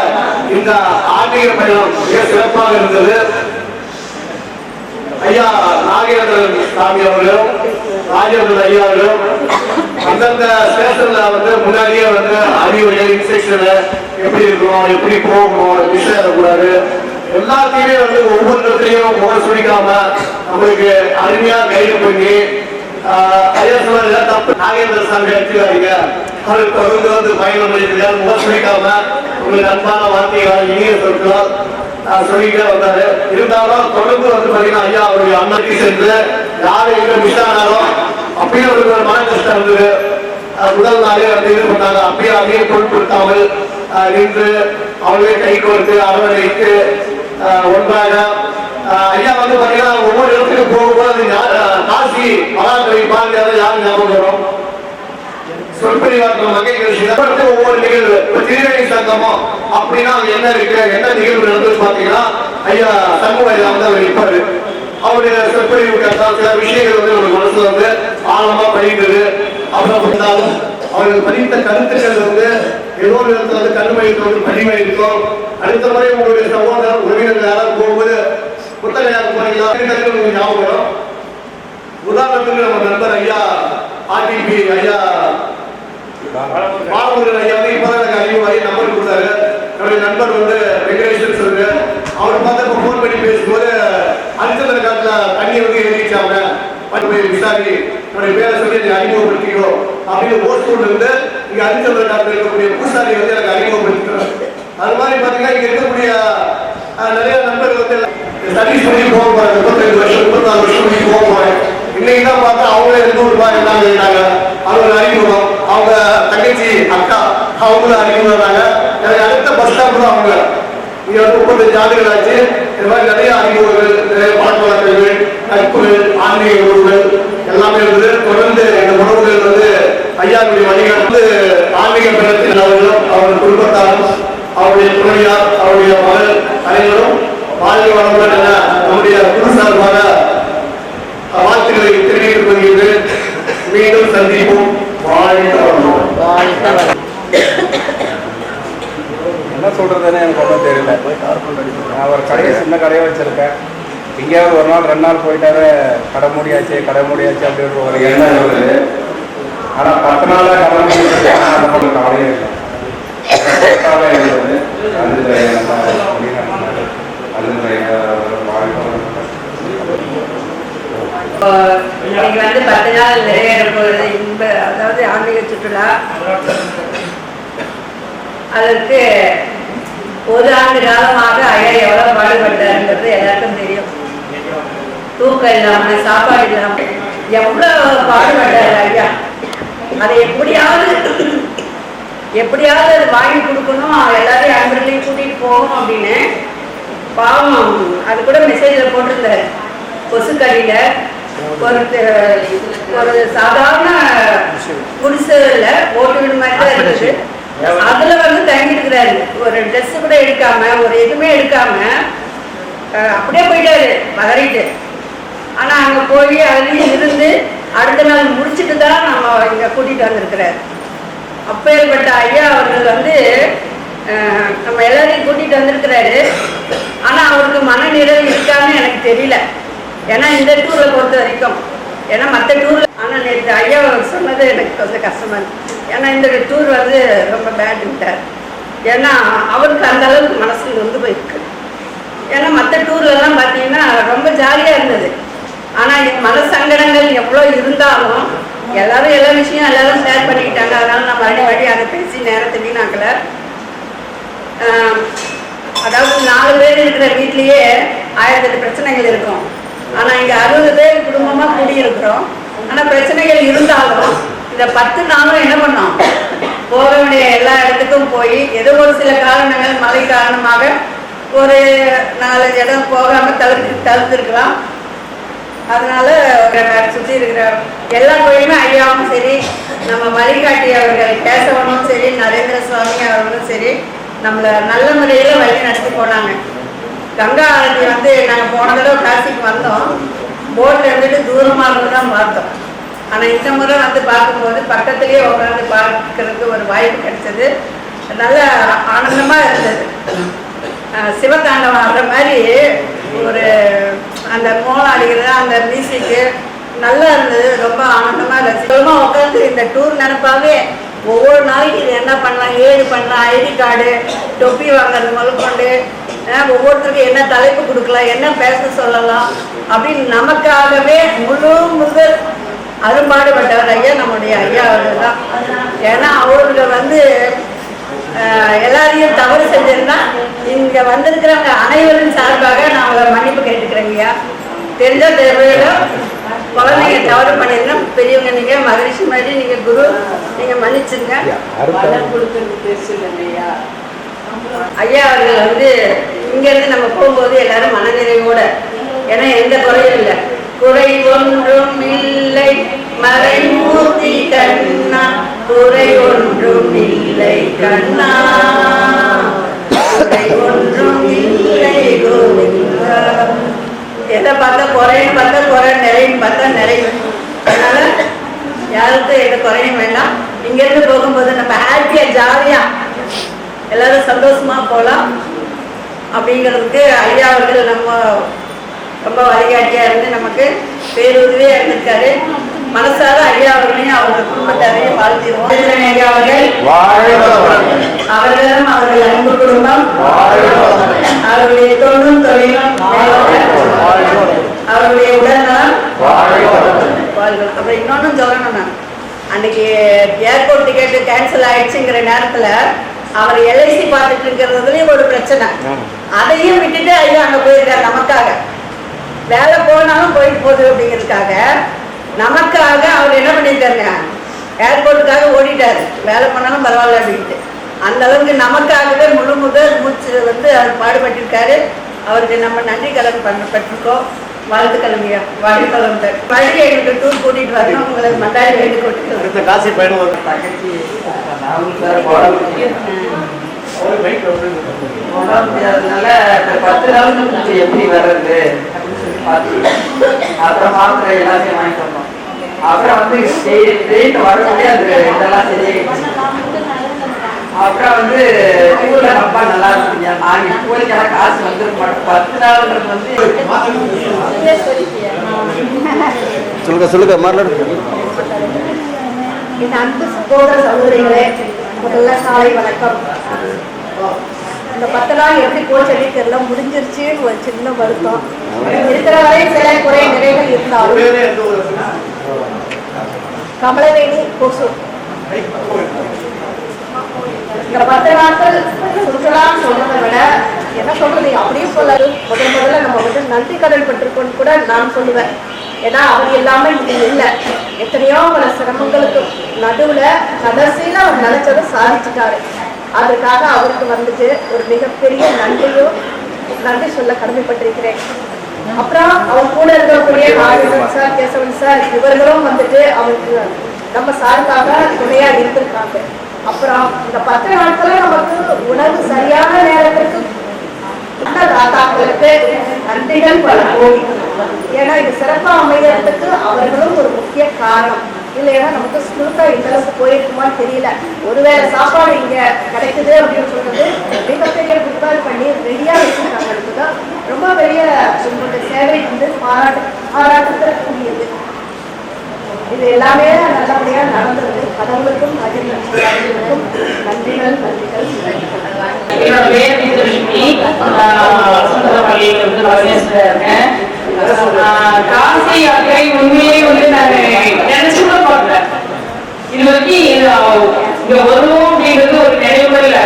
இந்த ஆன்மீக பயணம் மிக சிறப்பாக இருந்தது. ஐயா நாகேந்திரன் சாமி அவர்களும் ராஜேந்திரன் ஐயா அவர்களும் அந்தந்த ஸ்டேஷன்ல வந்து முன்னாடியே வந்து அறிவுரை இன்ஸ்ட்ரக்ஷன் எப்படி இருக்கணும், எப்படி போகணும், மிஸ் ஆகக்கூடாது, எல்லாத்தையுமே வந்து ஒவ்வொரு இடத்துலையும் முகம் சுழிக்காம நம்மளுக்கு அருமையா கைடு பண்ணி ஐயா சொன்ன தப்பு நாகேந்திர சாமி அடிச்சுக்காதீங்க, அவருக்கு தொடர்ந்து வந்து பயணம் பண்ணிட்டு முகம் சுழிக்காம உங்களுக்கு அன்பான வார்த்தைகள் இனிய சொற்களால் சொல்லிக்கிட்டே வந்தாரு. இருந்தாலும் தொடர்ந்து வந்து பாத்தீங்கன்னா ஐயா அவருடைய அண்ணனுக்கு சென்று யாரு எங்க மிஸ் ஆனாலும் அப்பயும் அவருக்கு ஒரு மன கஷ்டம் இருந்தது. முதல் நாளே வந்து இது பண்ணாங்க. அப்பயே அதையே பொருட்படுத்தாமல் நின்று அவர்களே கை கோர்த்து அரவணைத்து ஒன்றாக ஐயா வந்து பாத்தீங்கன்னா ஒவ்வொரு இடத்துக்கு போகும்போது காசி மகாகவி பாரதியார யாரும் ஞாபகம் வரும். சொற்பொழிவாற்றம் வகைகள் ஒவ்வொரு நிகழ்வு திருவேணி சங்கமம் அப்படின்னா என்ன இருக்கு, என்ன நிகழ்வு நடந்தது பாத்தீங்கன்னா ஐயா சண்முகையா வந்து அவர் இருப்பாரு. அவருடைய சொற்பொழிவு கேட்டால் சில விஷயங்கள் வந்து ஒரு மனசுல வந்து ஆழமா பதிந்தது. அப்புறம் இருந்தாலும் அவர்கள் பதித்த கருத்துக்கள் வந்து ஏதோ ஒரு இடத்துல வந்து கண்மையிட்டு வந்து பதிவாக இருக்கும். அடுத்த முறை உங்களுடைய சகோதரர் உறவினர்கள் யாராவது போகும்போது புத்தகையாக போறீங்களா ஞாபகம் வரும். உதாரணத்துக்கு நம்ம நண்பர் ஐயா ஆர்டிபி ஐயா பாலமுருகன் ஐயா வந்து இப்பதான் எனக்கு அறிவாயி நம்பர் கொடுத்தாரு. என்னுடைய நண்பர் வந்து வெங்கடேஸ்வரன் சொல்லுங்க. அவர் பார்த்து இப்ப போன் பண்ணி பேசும்போது அரிச்சந்திர காலத்துல தண்ணி வந்து எழுதிச்சாங்க விசாரி என்னுடைய பேரை சொல்லி அறிமுகப்படுத்திக்கோ அப்படின்னு ஓஸ்கூல்ல இருந்து இங்கே அரிச்சந்திர டாக்டர் இருக்கக்கூடிய பூசாரி வந்து எனக்கு அறிமுகப்படுத்திக்கிறார். அது மாதிரி பார்த்தீங்கன்னா இங்கே இருக்கக்கூடிய நிறைய நண்பர்கள் வந்து சர்வீஸ் பண்ணி போக போகிறாங்க. 35 வருஷம் 34 வருஷம் பண்ணி போக போகிறேன். இன்னைக்கு தான் பார்த்தா அவங்களே 200 ரூபாய் எல்லாம் எழுதினாங்க. அவங்க அறிமுகம், அவங்க தங்கச்சி அக்கா அவங்களும் அறிமுகம்னாங்க. எனக்கு அடுத்த பஸ் ஸ்டாப் தான் அவங்க. இங்கே வந்து 35 ஆண்டுகள் ஆச்சு. இது மாதிரி நிறைய அறிமுகங்கள், நிறைய பழக்க வழக்கங்கள், நட்புகள், ஆன்மீக உறவுகள் எல்லாமே இருந்தது. தொடர்ந்து இந்த உறவுகள் வந்து ஐயாவுடைய வழிகள் வந்து ஆன்மீக பெறத்தில் அவர்களும் அவர்கள் குடும்பத்தாரும் அவருடைய துணையார் அவருடைய மகள் அனைவரும் வாழ்க்கை வளமுடன் என நம்முடைய குரு சார்பாக வாழ்த்துக்களை தெரிவித்துக் கொள்கிறேன். மீண்டும் சந்திப்போம். வாழ்க வளமுடன். என்ன சொல்றதுன்னு எனக்கு ஒன்றும் தெரியல. நான் ஒரு கடையை சின்ன கடையை வச்சிருக்கேன். எங்கேயாவது ஒரு நாள் 2 நாள் போயிட்டாவே கடை மூடியாச்சு அப்படின்ற ஒரு எண்ணம் இருக்குது. ஆனால் 10 நாளாக கடை மூடியாச்சு அந்த பக்கம் கவலையே இல்லை. இன்னைக்கு வந்து 10 நாள் நிறைவேற போகிறது இன்ப, அதாவது ஆன்மீக சுற்றுலா. அதற்கு 1 ஆண்டு காலமாக ஐயா எவ்வளோ பாடுபட்டாருங்கிறது எல்லாருக்கும் தெரியும். தூக்கம் இல்லாமல், சாப்பாடு இல்லாமல் எவ்வளோ பாடுபட்டார் ஐயா. அதை எப்படியாவது அது வாங்கி கொடுக்கணும், எல்லாரையும் அன்பர்களையும் கூட்டிகிட்டு போகணும் அப்படின்னு பாவம். அது கூட மெசேஜில் போட்டிருந்தாரு. கொசுக்கடியில் ஒரு சாதாரண குடிசையில் ஓட்டு வீடு மாதிரி தான் இருக்குது. அதில் வந்து தங்கிட்டு இருக்கிறாரு. ஒரு ட்ரெஸ்ஸு கூட எடுக்காம, ஒரு எதுவுமே எடுக்காம அப்படியே போயிட்டாரு பதறிட்டு. ஆனால் அங்கே போய் அதுலேயும் இருந்து அடுத்த நாள் முடிச்சுட்டு தான் நம்ம இங்கே கூட்டிகிட்டு வந்திருக்கிறாரு. அப்பேற்பட்ட ஐயா அவர்கள் வந்து நம்ம எல்லாரையும் கூட்டிகிட்டு வந்திருக்கிறாரு. ஆனால் அவருக்கு மனநிறைவு இருக்கான்னு எனக்கு தெரியல. ஏன்னா இந்த டூரில் பொறுத்த வரைக்கும், ஏன்னா மற்ற டூரில், ஆனால் நேற்று ஐயா சொன்னது எனக்கு கொஞ்சம் கஷ்டமாக இருக்குது. ஏன்னா இந்த டூர் வந்து ரொம்ப பேடுட்டார். ஏன்னா அவருக்கு அந்த அளவுக்கு மனசு வந்து போயிருக்கு. ஏன்னா மற்ற டூர்லலாம் பார்த்தீங்கன்னா ரொம்ப ஜாலியாக இருந்தது. ஆனால் மன சங்கடங்கள் எவ்வளோ இருந்தாலும் எல்லாரும் எல்லா விஷயம் எல்லாரும் ஷேர் பண்ணிக்கிட்டாங்க. அதனால நான் மறுபடியும் அதை பேசி நேரத்தை வீணாக்கலை. அதாவது 4 பேர் இருக்கிற வீட்லேயே 1008 பிரச்சனைகள் இருக்கும். ஆனால் இங்கே 60 பேர் குடும்பமாக கூடியிருக்கிறோம். ஆனால் பிரச்சனைகள் இருந்தாலும் இந்த 10 நாளும் என்ன பண்ணோம், போக வேண்டிய எல்லா இடத்துக்கும் போய் ஏதோ ஒரு சில காரணங்கள், மழை காரணமாக ஒரு 4 இடம் போகாமல் தவிர்த்துருக்கலாம். அதனால சுற்றி இருக்கிற எல்லா கோயிலுமே ஐயாவும் சரி, நம்ம வழிகாட்டி அவர்கள் கேசவனும் சரி, நரேந்திர சுவாமி அவர்களும் சரி நம்மளை நல்ல முறையில் வழி நடத்தி போனாங்க. கங்கா ஆரத்தி வந்து நாங்கள் போன தடவை காசிக்கு வந்தோம். போட்டில் இருந்துட்டு தூரமாக இருந்து தான் பார்த்தோம். ஆனால் இந்த முறை வந்து பார்க்கும்போது பக்கத்துலேயே உட்காந்து பார்க்கறதுக்கு ஒரு வாய்ப்பு கிடைச்சது. நல்ல ஆனந்தமாக இருந்தது. சிவதாண்டவம் ஆடுற மாதிரி ஒரு அந்த மோளம் அடிக்கிறது, அந்த மியூசிக்கு நல்லா இருந்தது. ரொம்ப ஆனந்தமாக ரசிகமாக உட்காந்து இந்த டூர் நினைப்பாவே ஒவ்வொரு நாளைக்கு இது என்ன பண்ணலாம், ஏது பண்ணலாம், ஐடி கார்டு, தொப்பி வாங்குறது முதற்கொண்டு ஒவ்வொருத்தருக்கும் என்ன தலைப்பு கொடுக்கலாம், என்ன பேச சொல்லலாம் அப்படின்னு நமக்காகவே முதல் அரும்பாடுபட்டவர் ஐயா நம்முடைய ஐயா அவர்கள் தான். ஏன்னா அவர்கள் வந்து எல்லாரையும் தவறு செஞ்சிருந்தா இங்கே வந்திருக்கிறவங்க அனைவரும் சார்பாக நான் அவங்களை மன்னிப்பு கேட்டுக்கிறேங்க ஐயா. தெரிஞ்ச தேவையில குழந்தைங்க தவறு பண்ணியிருந்தா பெரியவங்க, நீங்கள் மகரிஷி மாதிரி நீங்கள் குரு, நீங்கள் மன்னிச்சுங்க. கொடுக்கறது பேசலைங்க ஐயா. ஐயா அவர்கள் வந்து இங்கேருந்து நம்ம போகும்போது எல்லாரும் மனநிறைவோட, ஏன்னா எந்த குறையும் இல்லை, குறை ஒன்றும் இல்லை மறைமூர்த்தி கண்ணா, குறை ஒன்றும் இல்லை கண்ணா, குறை ஒன்றும் இல்லை கோவிந்தா. எதை பார்த்தா குறையும் பார்த்தா குறை, நிறையும் பார்த்தா நிறையும். அதனால யாருக்கும் எந்த குறையும் வேண்டாம். இங்கேருந்து போகும்போது நம்ம ஹாப்பியாக ஜாலியாக எல்லாரும் சந்தோஷமா போகலாம் அப்படிங்கிறதுக்கு ஐயா அவர்கள் நம்ம ரொம்ப வழிகாட்டியா இருந்து நமக்கு பேருதவியா இருந்திருக்காரு. மனசார ஐயா அவர்களையும் அவங்க குடும்பத்தாரையும் வாழ்த்திடுவோம். ஐயா அவர்களும் அவர்கள் அன்பு குடும்பம், அவருடைய தொண்டும் தொழிலும், அவருடைய உடல்நலம் வாழ்கள். அப்புறம் இன்னொன்னும் சொல்லணும், நான் அன்னைக்கு ஏர்போர்ட் டிக்கெட்டு கேன்சல் ஆயிடுச்சுங்கிற நேரத்தில் அவர் எல்ஐசி பார்த்துட்டு இருக்கிறதுலேயும் ஒரு பிரச்சனை. அதையும் விட்டுட்டு ஐயா அங்கே போயிருக்காரு நமக்காக. வேலை போனாலும் போயிட்டு போகுது அப்படிங்கிறதுக்காக நமக்காக அவர் என்ன பண்ணியிருக்காருங்க, ஏர்போர்ட்டுக்காக ஓடிட்டாரு. வேலை பண்ணாலும் பரவாயில்ல அப்படின்ட்டு அந்த அளவுக்கு நமக்காகவே முதல் மூச்சு வந்து அவர் பாடுபட்டிருக்காரு. அவருக்கு நம்ம நன்றி கடன் பண்ணப்பட்டிருக்கோம். வாழ்த்துக்கிழமையா வாழ்த்துக்கிழமை பள்ளி எங்களுக்கு டூர் கூட்டிகிட்டு வரணும். உங்களுக்கு மண்டாடி வேண்டி கொண்டு காசி பயணம் தங்கச்சி முடியாததுனால 10 நாளுக்கு எப்படி வர்றது அப்படின்னு சொல்லி பார்த்து அப்புறம் மாத்திரை எல்லாத்தையும் வாங்கிட்டு வந்தோம். அப்புறம் வந்து ட்ரெயின் வர முடியாது, இதெல்லாம் சரியாயிடுச்சு. அப்புறம் வந்து டூர்ல ரொம்ப நல்லா இருக்குங்க. நாங்கள் இப்போதைக்கு காசு வந்துருக்க மாட்டோம். 10 நாளுன்றது வந்து சொல்லுங்க மாறல. இந்த அன்பு சகோதர சகோதரிகளே, முதல்ல காலை வணக்கம். இந்த 10 நாள் எப்படி போச்சு தெரியல, முடிஞ்சிருச்சு. ஒரு சின்ன வருத்தம் இருக்கிற வரை சில குறை நிறைகள் இருந்தாலும் கமலவேணி கொசு இந்த 10 நாட்கள் சுற்றுலான்னு சொல்றதை விட என்ன சொல்றது, அப்படியே சொல்லாது. முதல்ல நம்ம வந்து நன்றி கடல் பட்டிருக்கோன்னு கூட நான் சொல்லுவேன். ஏன்னா அவர் எல்லாமே இங்கே இல்லை. எத்தனையோ பல சிரமங்களுக்கு நடுவுல கடைசியில அவர் நினைச்சதை சாதிச்சுட்டாரு. அதுக்காக அவருக்கு வந்துட்டு ஒரு மிகப்பெரிய நன்றி சொல்ல கடமைப்பட்டிருக்கிறேன். அப்புறம் அவர் கூட இருக்கக்கூடிய நாகேந்திரன் சார், கேசவன் சார், இவர்களும் வந்துட்டு அவருக்கு நம்ம சாருக்காக துணையா இருந்திருக்காங்க. அப்புறம் இந்த 10 நாட்கள நமக்கு உணவு சரியான நேரத்திற்கு தாத்தாக்களுக்கு நன்றிகள் பல கோடி. ஏன்னா இது சிறப்பா அமைகிறதுக்கு அவர்களும் ஒரு முக்கிய காரணம். இல்லைன்னா நமக்கு ஸ்கூலுக்கா இந்த அளவுக்கு போயிருக்குமான்னு தெரியல. ஒருவேளை சாப்பாடு இங்க கிடைக்குது அப்படின்னு சொல்றது மிகப்பெரிய ப்ரிப்பேர் பண்ணி ரெடியா வச்சிருக்காங்களுக்கு தான் ரொம்ப பெரிய உங்களுடைய சேவை வந்து பாராட்டக்கூடியது. இது எல்லாமே நல்லபடியா நடந்தது. கடவுளுக்கும் மகிழ்ச்சிக்கும் நன்றிகள். என்னோட பேர் விஜயலட்சுமி, சுந்தரப்பள்ளியில் இருக்கேன். காசி யாத்திரை உண்மையிலே வந்து நான் நினைச்சு கூட பார்க்கல. இது வரைக்கும் இங்க வருவோம் அப்படிங்கிறது ஒரு நினைவு இல்லை.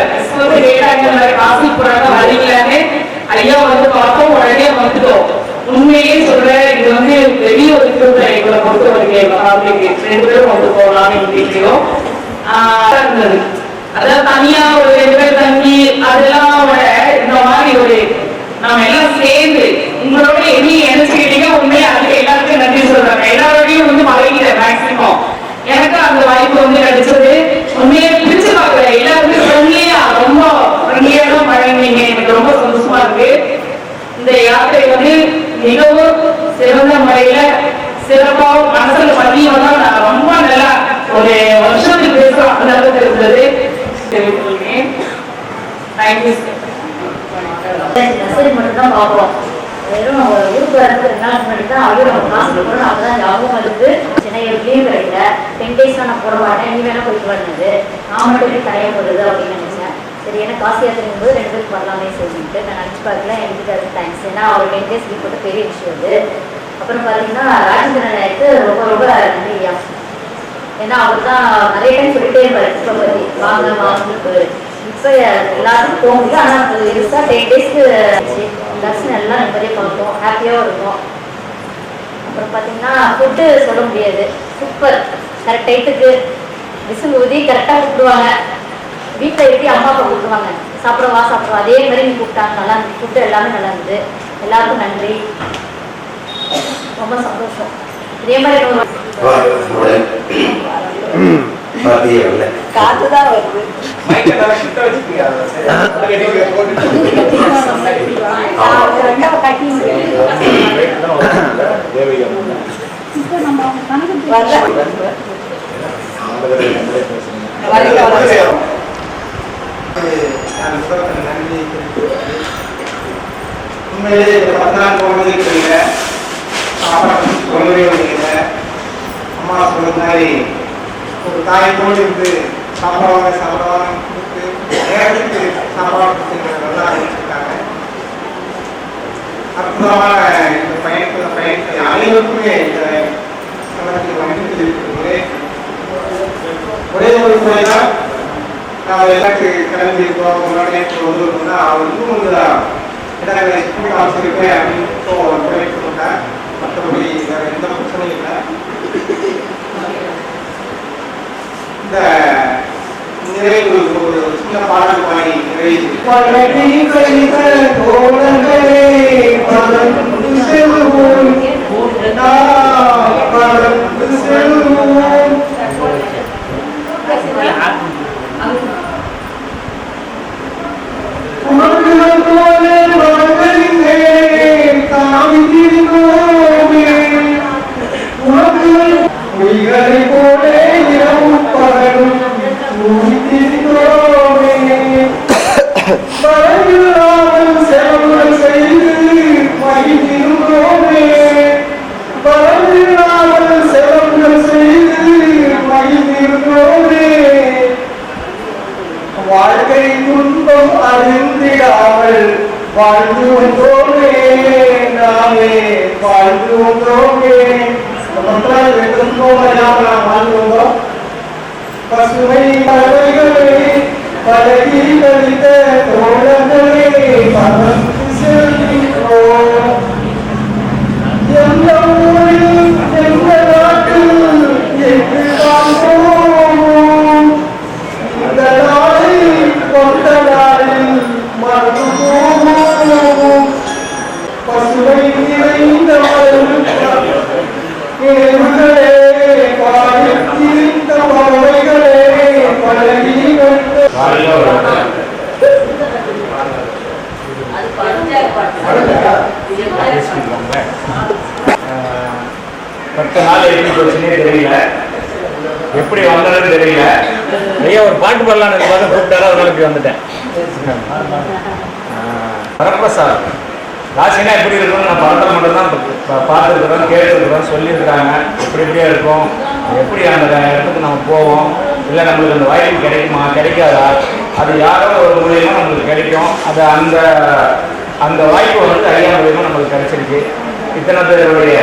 காசி போறாங்க வரீங்களான்னு ஐயா வந்து பார்த்தோம், உடனே வந்துட்டோம். உண்மையே சொல்றேன், இது வந்து வெளியே ஒரு திருவிழா எங்களை பொறுத்த வரைக்கும் 2 பேரும் வந்து போகலாம் வீட்லயும் இருந்தது. அதாவது தனியா ஒரு 2 பேர் தங்கி அதெல்லாம் விட இந்த மாதிரி ஒரு நாம எல்லாம் சேர்ந்து உங்களோட என்னையும் நினைச்சுக்கிட்டீங்க. உண்மையா அதுக்கு எல்லாருக்கும் நன்றி சொல்றாங்க. எல்லாரோடையும் வந்து பழகிட்டேன் மேக்சிமம். எனக்கு அந்த வாய்ப்பு வந்து கிடைச்சது. உண்மையை பிரிச்சு பார்க்கல, எல்லாருமே ஃப்ரெண்ட்லியா ரொம்ப ஃப்ரெண்ட்லியா தான் பழகினீங்க. எனக்கு ரொம்ப சந்தோஷமா இருக்கு. இந்த யாத்திரை வந்து மிகவும் சிறந்த முறையில சிறப்பாக மனசுல பதியும் தான் நான் ரொம்ப நல்லா ஒரு வருஷத்துக்கு பேசுறோம் அந்த அளவுக்கு இருந்தது. நர்சரி மட்டும் தான் பார்ப்போம். வெறும் ஊருக்கு வரது 2 நாள் முன்னாடி தான் அவங்க நம்ம காசு போடணும். அப்பதான் ஞாபகம் இருக்கு. சென்னை லீவ் கிடைக்கல, 10 days நான் போட மாட்டேன், நீ வேணா போயிட்டு வந்தது. நான் மட்டுமே தடையாக போடுறது அப்படின்னு நினைச்சேன். சரி, ஏன்னா காசி யாத்திரைக்கும் போது 2 பேருக்கு வரலாமே சொல்லிட்டு நான் நினச்சி பார்க்கல. என் வீட்டுக்கு தேங்க்ஸ். ஏன்னா அவர் 10 days லீவ் போட்டு பெரிய விஷயம் அது. அப்புறம் பார்த்தீங்கன்னா ராஜேந்திரன் நாயக்கு ரொம்ப ரொம்ப நன்றியா. ஏன்னா அவர் தான் நிறைய டைம் சொல்லிட்டே இருப்பாரு இப்போ பற்றி வாங்க. இப்போ எல்லாருக்கும் போக முடியும். ஆனால் பெருசாக 10 daysக்கு தர்ஷனம் எல்லாம் நிம்மதியாக பார்த்தோம், ஹாப்பியாகவும் இருக்கும். அப்புறம் பார்த்தீங்கன்னா ஃபுட்டு சொல்ல முடியாது, சூப்பர். கரெக்ட் டைத்துக்கு விசில் ஊதி கரெக்டாக கூப்பிடுவாங்க. வீட்டில் எப்படி அம்மா அப்பா கூப்பிடுவாங்க, சாப்பிடுவா சாப்பிடுவா, அதே மாதிரி நீ கூப்பிட்டாங்க. நல்லா இருந்துச்சு, ஃபுட்டு எல்லாமே நல்லா இருந்தது. எல்லாருக்கும் நன்றி, ரொம்ப சந்தோஷம். இதே மாதிரி காத்துதான் வருது. உண்மையிலே 10 நாள் போனது தெரியல. சாப்பாடு சொல்லவே வந்தீங்க. அம்மா சொன்ன மாதிரி ஒரு தாய் போல இருந்து சாப்பிடுவாங்க கொடுத்து நேரத்துக்கு சாப்பாடு கொடுத்து நல்லா இருக்காங்க. அற்புதமான இந்த பயணத்தை அனைவருக்குமே இந்த சமயத்தில் வணக்கம் தெரிவிக்கிறது. ஒரே ஒரு முறை தான் நான் எல்லாருக்கு கிளம்பியிருக்கோம் முன்னாடி வந்துருக்கோம்னா அவர் இன்னும் இடங்களை சுற்றி காமிச்சிருக்கேன் அப்படின்னு ஒரு முறை சொன்னேன். மற்றபடி வேற எந்த பிரச்சனையும் இல்லை. இந்த நிறைவு ஒரு சின்ன பாடல் பாடி நிறைவு வாழ்க்கை துன்பம் அறிந்திடாமல் வாழ்ந்து வந்தோமே, நாமே வாழ்ந்து வந்தோமே. வாழ்ந்து வந்தோம். பசுமை பறவைகளே, பழகி கழித்த தோழர்களே, பறந்து செல்கிறோம். எந்த ஊரில் எந்த நாட்டில் எங்கு தான் போவோம். இந்த நாளில் கொண்ட நாளில் மறந்து போவோம். பசுமை நிறைந்த நினைவுகளே, பாடித்திருந்த பறவைகளே, பழகி பத்து நாள் எப்படி போச்சுன்னே தெரியல, எப்படி வந்ததுன்னு தெரியல. ஐயா ஒரு பாட்டு பாடலான்னு பார்த்து கூப்பிட்டாரு, அதனால இப்படி வந்துட்டேன். வரப்பிரசாத் ராசினா எப்படி இருக்கும்னு நான் படத்தில் மட்டும் தான் பார்த்துருக்குறோம், கேட்டுருக்குறோம், சொல்லியிருக்காங்க. எப்படி எப்படியா இருக்கும், எப்படி அந்த இடத்துக்கு நம்ம போவோம், இல்லை நம்மளுக்கு அந்த வாய்ப்பு கிடைக்குமா கிடைக்காதா, அது யாரோ ஒரு மூலியமாக நம்மளுக்கு கிடைக்கும். அது அந்த அந்த வாய்ப்பு வந்து ஐயா மூலியமாக நம்மளுக்கு கிடைச்சிருக்கு. இத்தனை பேருடைய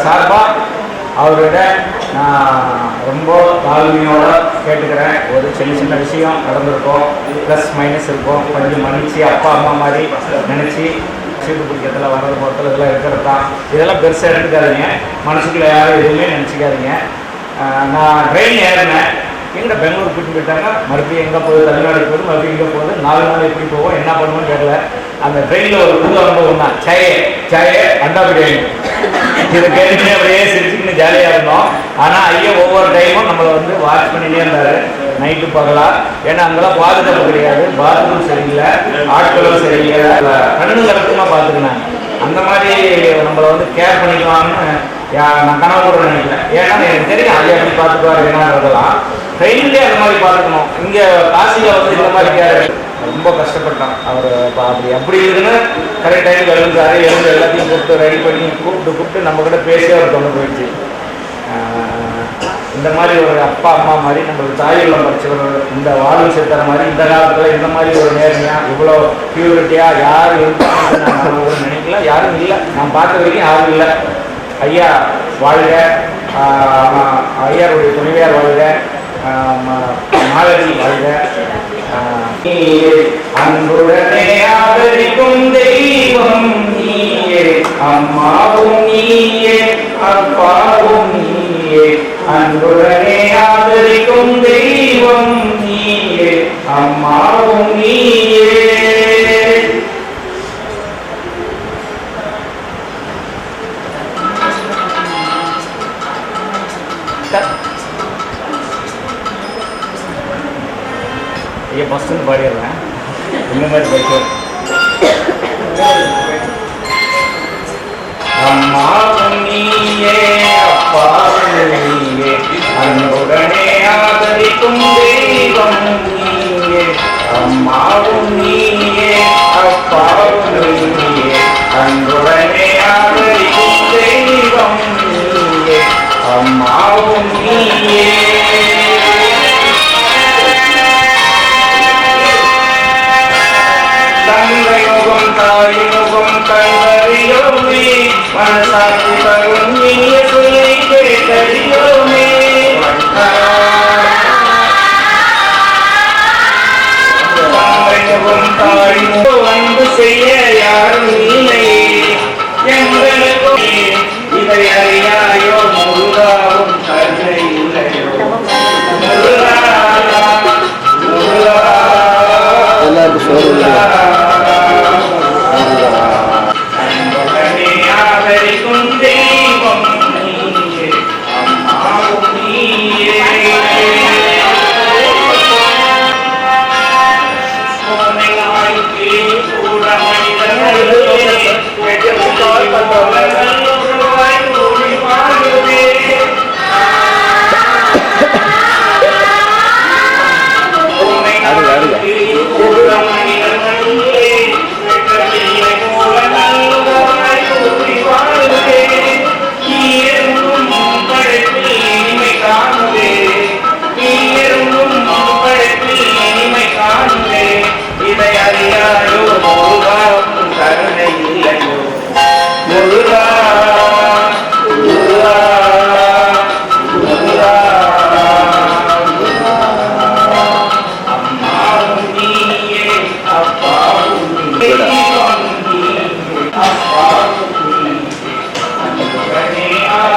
சார்பாக அவர்கிட்ட நான் ரொம்ப தாழ்மையோட கேட்டுக்கிறேன். ஒரு சின்ன விஷயம் நடந்திருக்கோம், ப்ளஸ் மைனஸ் இருக்கும், கொஞ்சம் மன்னிச்சு அப்பா அம்மா மாதிரி நினச்சி சீட்டு பிடிக்கிறதுல வர்றது போகிறதுல இதெல்லாம் இருக்கிறது தான். இதெல்லாம் பெருசாக எடுத்துக்காதீங்க, மனசுக்குள்ளே யாரும் எதுவுமே நினச்சிக்காதீங்க. நான் ட்ரெயின் ஏறினேன், எங்கே பெங்களூர் கூட்டிட்டு போயிட்டாங்க, மறுபடியும் எங்கே போகுது, தமிழ்நாடு போகுது, மறுபடியும் எங்கே போகுது, 4 நாள் எப்படி போவோம், என்ன பண்ணுவோன்னு தெரியல. அந்த ட்ரெயினில் ஒரு புது அனுபவம் தான், சாயே அண்டா பிரியாணி. இதை கேட்டுட்டு அப்படியே சிரிச்சுக்கின்னு ஜாலியாக இருந்தோம். ஆனால் ஐயா ஒவ்வொரு டைமும் நம்மளை வந்து வாட்ச் பண்ணிட்டே இருந்தார், நைட்டு பகலாக. ஏன்னா அங்கெல்லாம் பாதுகாப்பு கிடையாது, பாத்ரூம் சரியில்லை, ஆட்களும் சரியில்லை, கண்ணு கலக்கமாக பார்த்துக்கினாங்க. அந்த மாதிரி நம்மளை வந்து கேர் பண்ணிக்கலாம்னு நான் கனவு கூட நினைக்கிறேன். ஏன்னா எனக்கு தெரியும் ஐயா எப்படி பார்த்துக்குவாரு என்னன்றதெல்லாம். ட்ரெயின்லேயே அந்த மாதிரி பார்த்துக்கணும். இங்கே காசியில் வந்து இந்த மாதிரி கேர் ரொம்ப கஷ்டப்பட்டான் அவர். அப்படி எப்படி இருக்குன்னு கரெக்ட் டைமுக்கு எழுந்தாரு, எழுந்து எல்லாத்தையும் கூப்பிட்டு ரெடி பண்ணி கூப்பிட்டு நம்ம கிட்ட பேசி அவர் கொண்டு போயிடுச்சு. இந்த மாதிரி ஒரு அப்பா அம்மா மாதிரி நம்மளுக்கு தாயுள்ள படிச்சவர், இந்த வாழ்வு சேர்த்துற மாதிரி இந்த காலத்தில் இந்த மாதிரி ஒரு நேர்மையாக இவ்வளோ பியூரிட்டியாக யாரும் இருந்தாங்க நான் கூட நினைக்கல. யாரும் இல்லை, நான் பார்த்த வரைக்கும் யாரும் இல்லை. ஐயா வாழ்க, ஐயாருடைய துணைவியார் வாழ்க, மாலதி வாழ்க. அன்புடனே ஆதரிக்கும் தெய்வம் நீயே, அம்மாவும் நீயே, அப்பாவும் நீயே. அன்புடனே ஆதரிக்கும் தெய்வம் நீயே, அம்மாவும் நீயே. ये फर्स्ट पाड़ी अम्मा नीये अप्पा नीये अन्नुडने आदरिक्कुम देवम नीये अम्मा नीये अप्पा नीये अन्नुडने आदरिक्कुम देवम नीये अम्मा नीये मनसाती तरुण ये सुनी के करियो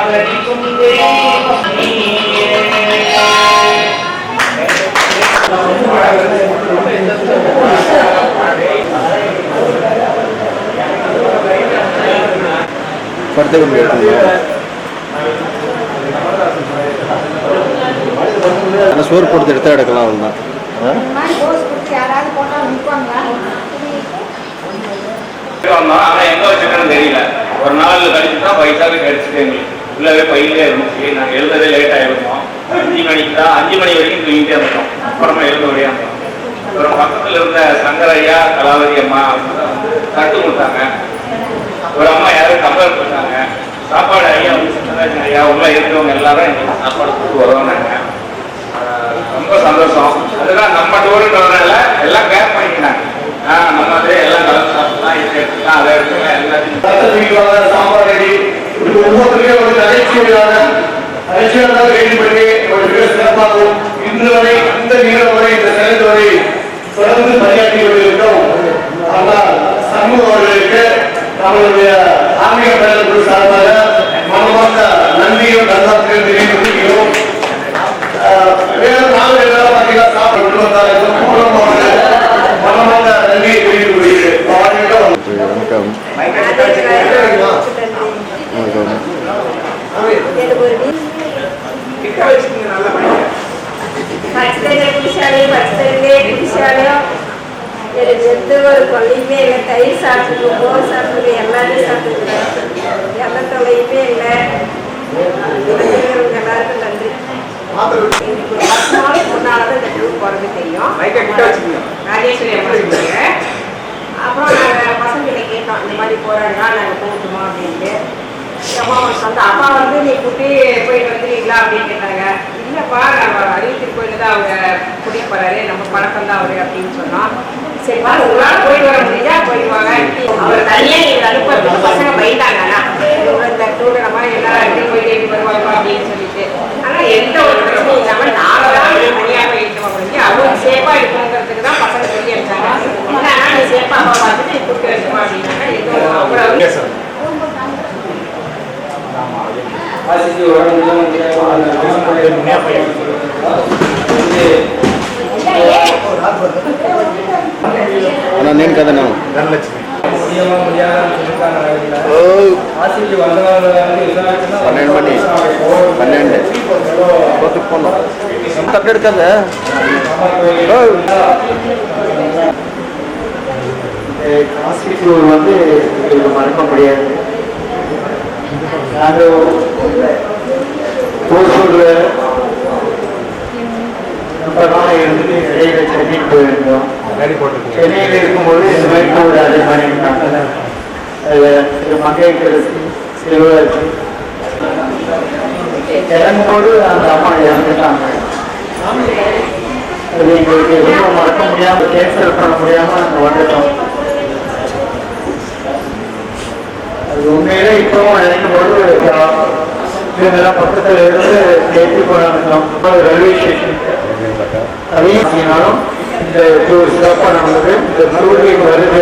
காதலிக்கும் தெய்வம் நீயே. சோறு போட்டு எடுத்து எடுக்கலாம் அவ்வளோதான். யாராவது போட்டால் நிற்பாங்களா? ஆனால் எங்கே வச்சுக்கணும்னு தெரியல. ஒரு நாள் கழிச்சு தான் பைசாவே கிடைச்சிட்டு எங்களுக்கு உள்ளவே பையிலே இருந்துச்சு. நாங்கள் எழுதவே லேட் ஆகிருந்தோம். 5 மணிக்கு தான் 5 மணி வரைக்கும் தூங்கிட்டே இருந்தோம். அப்புறமா எழுத வழியாக அப்புறம் பக்கத்தில் இருந்த சங்கரையா கலாவதி அம்மா அவங்க தான் வந்து தட்டு கொடுத்தாங்க. ஒரு அம்மா யாரும் கம்பேர் கொடுத்தாங்க. சாப்பாடு ஐயா வந்து சின்னராஜன் ஐயா உள்ள இருக்கிறவங்க எல்லாரும் எங்களுக்கு சாப்பாடு கொடுத்து வருவாங்க. ரொம்ப சந்தோஷம். அதுதான் நம்ம டூருன்றதுனால எல்லாம் கேர் பண்ணிக்கிறாங்க. நம்ம அதே எல்லாம் கலந்து சாப்பிடலாம், இது எடுத்துக்கலாம், அதை எடுத்துக்கலாம், எல்லாத்தையும் சாம்பார் ரெடி. ஒவ்வொருத்தருமே ஒரு நகைச்சுவையான ரெடி பண்ணி ஒரு மிக சிறப்பாகவும் இன்று வரை இந்த நிகழ்வு வரை இந்த செயல் வரை தொடர்ந்து பணியாற்றி கொண்டிருக்கிறோம். ஆனால் சண்முக அவர்களுக்கு நம்மளுடைய ஆன்மீக பேரக்குழு சார்பாக மனமார்ந்த நன்றியும் நல்லாசிரியும் தெரிவிக்கிறோம். வேறு நாள் எல்லாம் பார்த்தீங்கன்னா சாப்பிட குடும்பத்தாருக்கும் மனமார்ந்த நன்றியை தெரிவித்துக் கொள்கிறேன். எனக்கு எந்த ஒரு கொள்ளையுமே இல்லை. தயிர் சாப்பிட்டுருக்கோம், மோர் சாப்பிட்டுருக்கோம், எல்லாமே சாப்பிட்டுருக்கேன். எந்த தொல்லையுமே இல்லை. எல்லாருக்கும் நன்றி. எனக்கு ஒரு 10 நாளைக்கு முன்னால் தான் இந்த டூர் போகிறது தெரியும். ராஜேஸ்வரி அம்மா சொன்னாங்க. அப்புறம் நாங்கள் பசங்கிட்ட கேட்டோம், இந்த மாதிரி போகிறாங்க, நாங்கள் போகட்டுமா அப்படின்ட்டு. அம்மா சொந்த அப்பா வந்து நீ கூட்டி போயிட்டு வந்துடுறீங்களா அப்படின்னு கேட்டாங்க. இல்லைப்பா, நம்ம அறிவித்துக்கு போயிட்டு தான் அவங்க கூட்டிகிட்டு போகிறாரு, நம்ம பழக்கம் தான் அவரு அப்படின்னு சொன்னோம். சரிப்பா, உங்களால் போயிட்டு வர முடிஞ்சா போயிடுவாங்க. அவர் தனியாக எங்களுக்கு அனுப்புறதுக்கு பசங்க பயந்தாங்க. ஆனால் இந்த டூர் நம்ம எல்லாரும் போயிட்டு வருவாங்க அப்படின்னு சொல்லிட்டு. ஆனால் எந்த ஒரு பிரச்சனையும் இல்லாமல் நாங்கள் தான் தனியாக போயிட்டோம் அப்படின்னு அவங்க சேஃபாக இருக்கணுங்கிறதுக்கு தான் பசங்க சொல்லி அடிச்சாங்க. ஆனால் நீ சேஃபாக பார்த்துட்டு கூப்பிட்டு வச்சுமா அப்படின்னாங்க. எந்த ஒரு அவங்கள ஆனால் నేను కదా ధనలక్ష్మి 12 மணி 12 போனோம் தட்டு எடுக்காத. காசி டூர் வந்து எங்களுக்கு மறக்க முடியாது. நாங்கள் ஓசூரில் ரொம்ப நாள் இருந்துட்டு இடையில சென்னைக்கு போயிருந்தோம். சென்னையில் இருக்கும்போது இந்த மாதிரி டூர் அதே மாதிரி இருந்தாங்க. திரு மங்கையரசி சிறுவரசி இறங்கும்போது அந்த அம்மா இறந்துட்டாங்க. அது எங்களுக்கு ரொம்ப மறக்க முடியாமல் கேன்சல் பண்ண முடியாமல் நாங்கள் வந்துட்டோம். அது உண்மையிலே இப்பவும் நினைக்கும் போது இதெல்லாம் பக்கத்தில் இருந்து சேர்த்து போனாலும் ரயில்வே ஸ்டேஷன் அதையும் இந்த டூர் சிறப்பாக நடந்தது. இந்த டூரில் வருது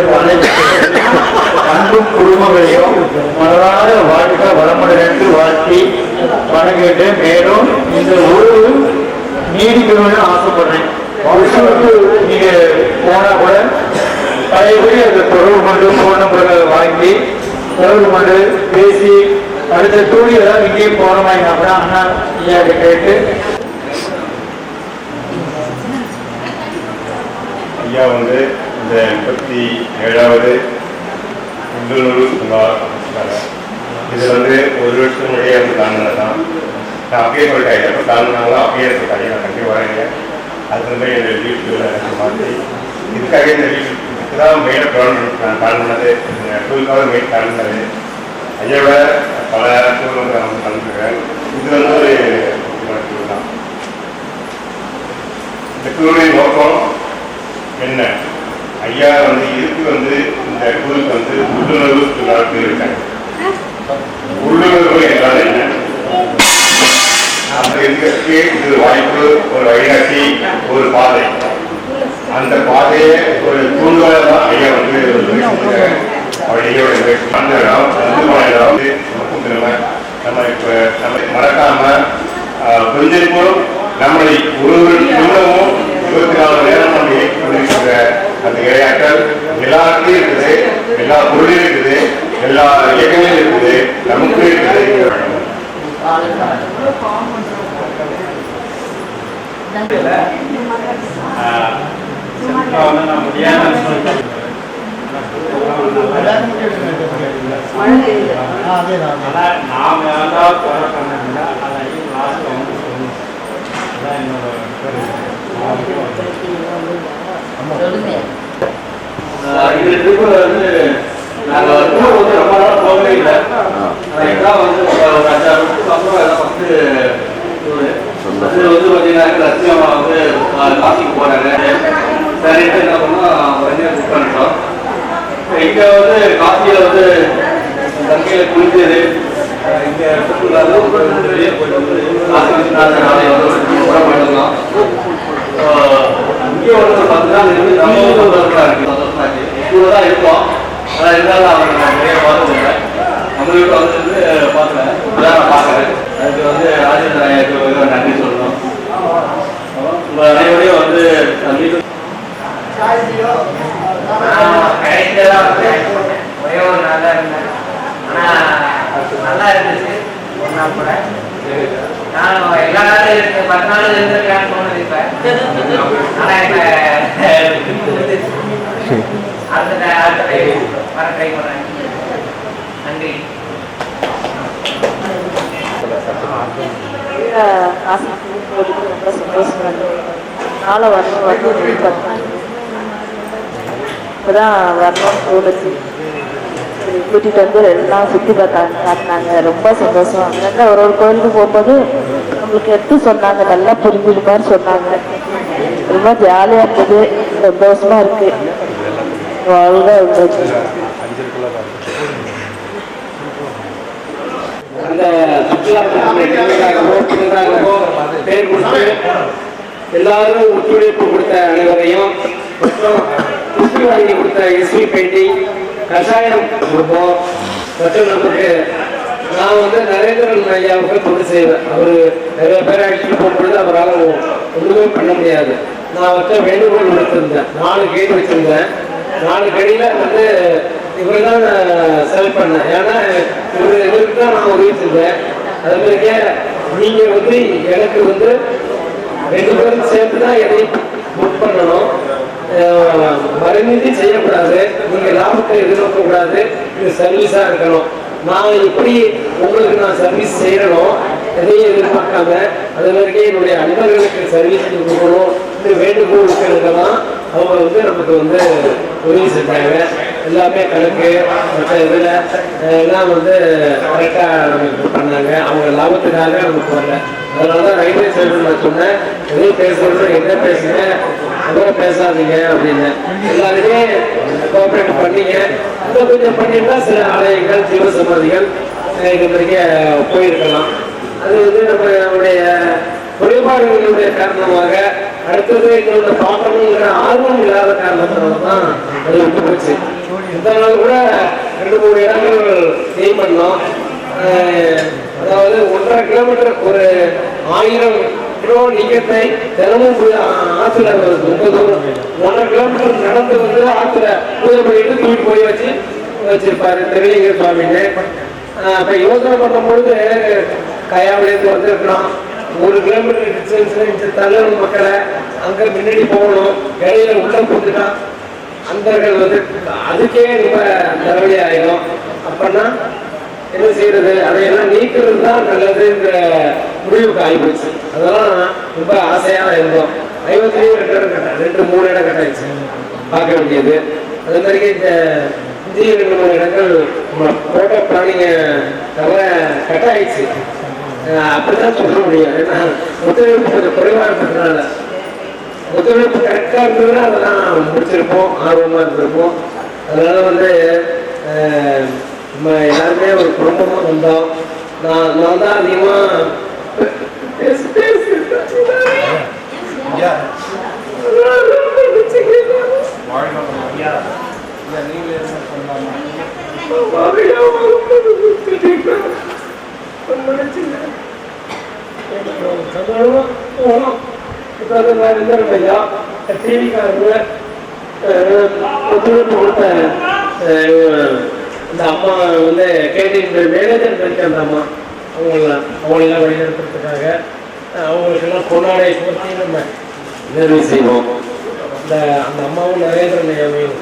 அன்பும் குடும்பங்களையும் மனதார வாழ்க்கை வளமுடன் என்று வாழ்த்தி வணங்கிட்டு மேலும் இந்த ஊர் நீடிக்கணும்னு ஆசைப்படுறேன். நீங்க போனா கூட பழையபடி அந்த தொடர்பு கொண்டு போன் நம்பர்கள் வாங்கி தொடர்பு கொண்டு பேசி அடுத்த டூரி ஏதாவது இங்கேயும் போன மாதிரி அப்படின்னா அண்ணா ஐயா கேட்டு ஐயா வந்து இந்த 37வது பெங்களூரு இது வந்து ஒரு வருஷம் முன்னாடியே வந்து தாண்டினது தான். நான் அப்பயே சொல்லிட்டேன், எப்போ தாண்டினாங்களோ அப்பயே இருக்காங்க, நான் கண்டிப்பாக வரேங்க. அது வந்து என்னோட வீட்டுக்கு எனக்கு மாற்றி இதுக்காக இந்த வீட்டுக்கு தான் மெயினாக கவர்மெண்ட் நான் தாண்டினது, டூருக்காக மெயின் தாண்டினது. ஐயாவோட பல டூர் வந்து நான் வந்து கலந்துருக்கேன். இது வந்து ஒரு டூர் தான். இந்த டூரின் நோக்கம் என்ன? ஐயா வந்து இதுக்கு வந்து இந்த டூருக்கு வந்து உள்ளுணர்வு சுற்றுலாவுக்கு இருக்காங்க. உள்ளுணர்வு என்றால் என்ன? அந்த இதுக்கு இது வாய்ப்பு, ஒரு வழிகாட்டி, ஒரு பாதை. அந்த பாதையை ஒரு தூண்டுதலாக தான் ஐயா வந்து ஐயாவோட அந்த இடம் வந்து நமக்கு நம்ம இப்போ சாமி நான் நாம் யாராவது குறை பண்ணா அதை லாஸ்ட்டில் வந்து சொல்லணும். அதான் என்னோட இது திருப்பூர் வந்து நாங்கள் டூர் வந்து ரொம்ப நாள் போகவே இல்லை. எல்லாம் வந்து ஒரு 5-6 வருஷத்துக்கு அப்புறம் எல்லாம் ஃபஸ்ட்டு டூரு. அது வந்து பார்த்தீங்கன்னா லட்சியம் வந்து காசிக்கு போகிறாங்க. சரின்ட்டு என்ன பண்ணோம், உடனே புக் பண்ணிட்டோம். இங்கே வந்து காசியில் வந்து கங்கையில் குளிச்சது, இங்கே சுற்றுலாவில் வெளியே போயிட்டு வந்து காசி விஸ்வநாதர் ஆலயம் வந்து கூட போயிட்டுருந்தோம். இங்கே வந்து 10 நாள் இருந்து நம்ம சந்தோஷமாக இருக்குது, சந்தோஷமாக இருக்குது. கூட தான் இருப்போம். ஆனால் இருந்தாலும் அவங்க நான் நிறைய பார்த்ததில்லை. நம்ம வீட்டில் வந்து பார்க்குறேன், இப்போதான் நான் பார்க்குறேன். அதுக்கு வந்து ராஜேந்திர நாயருக்கு நன்றி சொல்லணும். உங்கள் அனைவரையும் வந்து கடைசியெல்லாம் வந்து ஒரே ஒரு நாள் தான் இருந்தேன். ஆனால் நல்லா இருந்துச்சு ஒரு நாள் கூட. நான் எல்லா நாளும் இருக்கு 10 நாள் இருந்திருக்கேன்னு தோணுது இப்போ. ஆனால் இப்போ அடுத்த டைம் வர ட்ரை பண்ணுறேன். நன்றி. ரொம்ப சந்தோஷமா இருந்தது. நாளை வரணும் இப்போதான் வரணும்னு தோணுச்சு. கூட்டிகிட்டு வந்து எல்லாம் சுற்றி காட்டினாங்க. ரொம்ப சந்தோஷம். அங்கங்கே ஒரு கோயிலுக்கு போகும்போது நம்மளுக்கு எடுத்து சொன்னாங்க, நல்லா புரிஞ்சுது மாதிரி சொன்னாங்க. ரொம்ப ஜாலியாக இருந்தது, சந்தோஷமாக இருக்குது. வாழ்க இருந்துச்சு. அந்த சுற்றுலா பேர் கொடுத்து எல்லாரும் ஒத்துழைப்பு கொடுத்த அனைவரையும் மற்றும் குப்பி வாங்கி கொடுத்த எஸ்வி பெயிண்டிங் கஷாயம் கொடுப்போம். மற்றும் நமக்கு நான் வந்து நரேந்திரன் ஐயாவுக்கு தொண்டு செய்வேன். அவர் நிறைய பேர் அழைச்சிட்டு போகும்பொழுது அவரால் ஒன்றுமே பண்ண முடியாது. நான் அவர்கிட்ட வேண்டுகோள் விடுத்திருந்தேன். 4 கைடு வச்சிருந்தேன். 4 கைடில் வந்து இவர் தான் செலக்ட் பண்ணேன். ஏன்னா இவருக்கு தான் நான் உதவி செஞ்சேன். அது மாதிரிக்கே நீங்கள் வந்து எனக்கு வந்து 2 பேரும் சேர்த்து தான் எதையும் புக் பண்ணணும். மறைநிதி செய்யக்கூடாது, நீங்கள் லாபத்தை எதிர்நோக்கக்கூடாது. இது சர்வீஸாக இருக்கணும். நான் எப்படி உங்களுக்கு நான் சர்வீஸ் செய்யணும், எதையும் எதிர்பார்க்காம அது மாதிரிக்கே என்னுடைய அன்பர்களுக்கு சர்வீஸ் கொடுக்கணும் வேண்டுகோள் இருக்கிறதுலாம் அவங்க வந்து நமக்கு வந்து உதவி செஞ்சாங்க. எல்லாமே கணக்கு மற்ற இதில் எல்லாம் வந்து கரெக்டாக நமக்கு பண்ணாங்க. அவங்க லாபத்துக்காக நமக்கு வரல. அதனால தான் ரயில்வே ஸ்டேஷன் நான் சொன்னேன், எதுவும் பேசுறது என்ன பேசுங்க, எவ்வளோ பேசாதீங்க அப்படின்னு. எல்லாருமே கோஆப்ரேட் பண்ணீங்க. இன்னும் கொஞ்சம் பண்ணிட்டா சில ஆலயங்கள் ஜீவசமாதிகள் இது மாதிரிக்கே போயிருக்கலாம். அது வந்து நம்மளுடைய குறைபாடுகளுடைய காரணமாக அடுத்தது எங்களோட பார்க்கணுங்கிற ஆர்வம் இல்லாத காரணத்தினால தான் அது விட்டு போச்சு. இந்த நாள் கூட 2-3 இடங்கள் எய்ம் பண்ணோம். அதாவது 1.5 கிலோமீட்டர் ஒரு 1000 கிலோ நீக்கத்தை தினமும் ஆற்றுல ரொம்ப தூரம் 1.5 கிலோமீட்டர் நடந்து வந்து ஆற்றுல பூஜை பண்ணிட்டு தூக்கிட்டு போய் வச்சிருப்பாரு திருலிங்க சுவாமின்னு. அப்போ யோசனை பண்ணும்பொழுது கையாவிலேருந்து வந்திருக்கிறோம். 1 கிலோமீட்டர் டிஸ்டன்ஸ்ல தள்ளணும் மக்களை, அங்கே முன்னாடி போகணும், இடையில உள்ள போட்டுட்டான் அன்பர்கள் வந்து அதுக்கே ரொம்ப தலைவலி ஆயிடும். அப்படின்னா என்ன செய்யறது, அதையெல்லாம் நீக்கிறது தான் நல்லதுங்கிற முடிவுக்கு ஆகிப்போச்சு. அதெல்லாம் ரொம்ப ஆசையாக இருந்தோம். 50 இடம் கட்ட 2-3 இடம் கட்டாயிடுச்சு பார்க்க வேண்டியது. அது மாதிரி இந்த இந்திய 2-3 இடங்கள் போட்ட பிராணிங்க தவிர கட்டாயிடுச்சு. அப்படிதான் சொல்ல முடியும். ஏன்னா ஒத்துழைப்பு கொஞ்சம் குறைவாக இருக்கிறதுனால, ஒத்துழைப்பு கரெக்டாக இருந்ததுன்னா அதெல்லாம் முடிச்சிருப்போம், ஆர்வமாக இருந்திருப்போம். அதனால வந்து நம்ம எல்லாருமே ஒரு குடும்பமாக வந்தோம். நான் தான் அதிகமாக டிவிக்காரங்க ஒத்துழைப்பு கொடுத்த இந்த அம்மா வந்து கேட்டீங்க மேனேஜர் இருக்க அந்த அம்மா அவங்களெல்லாம் வழிநடத்துறதுக்காக அவங்களுக்கெல்லாம் கொண்டாடை பொறுத்தி நம்ம நிறைவு செய்வோம். அந்த அம்மாவும் நரேந்திரன் ஐயாவையும்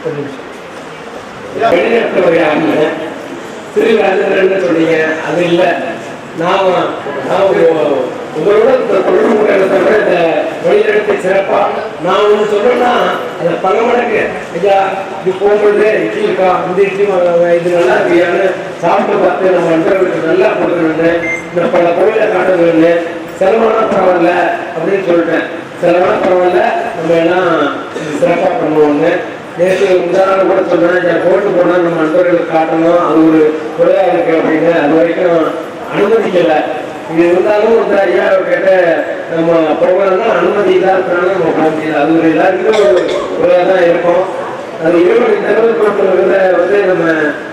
ஒரு நிமிஷம் வெளிநடத்துவர்கள் சிறுகாலன்னு சொன்னீங்க, அது இல்லை. நான் உங்களோட தொடர்பு முறையில் தவிர இந்த வழிநடத்தை சிறப்பாக நான் ஒன்று சொல்றேன்னா அதை பல மடங்கு ஐயா இது போகும்போது இட்லி இருக்கா, இந்த இட்லி இது நல்லா இருக்கியான்னு சாப்பிட்டு பார்த்து நம்ம நண்பர்களுக்கு நல்லா கொடுக்கணும்னு, இந்த பல கோயிலை காட்டணும்னு, செலவான பரவாயில்ல அப்படின்னு சொல்லிட்டேன். செலவான பரவாயில்ல, நம்ம எல்லாம் சிறப்பாக பண்ணுவோம்னு. நேற்று உதாரணம் கூட சொன்னேன், போட்டு போனால் நம்ம நண்பர்களுக்கு காட்டணும், அது ஒரு குறையாக இருக்கு அப்படின்னு. அது வரைக்கும் அனுமதிக்கலை. இது இருந்தாலும் இந்த ஐயா கேட்ட நம்ம போகணும்னா அனுமதி இல்லாததுனால நம்ம போக முடியாது. அது ஒரு எல்லாருக்குமே ஒரு குறையாக தான் இருக்கும். அது இருபது தகவல் வந்து நம்ம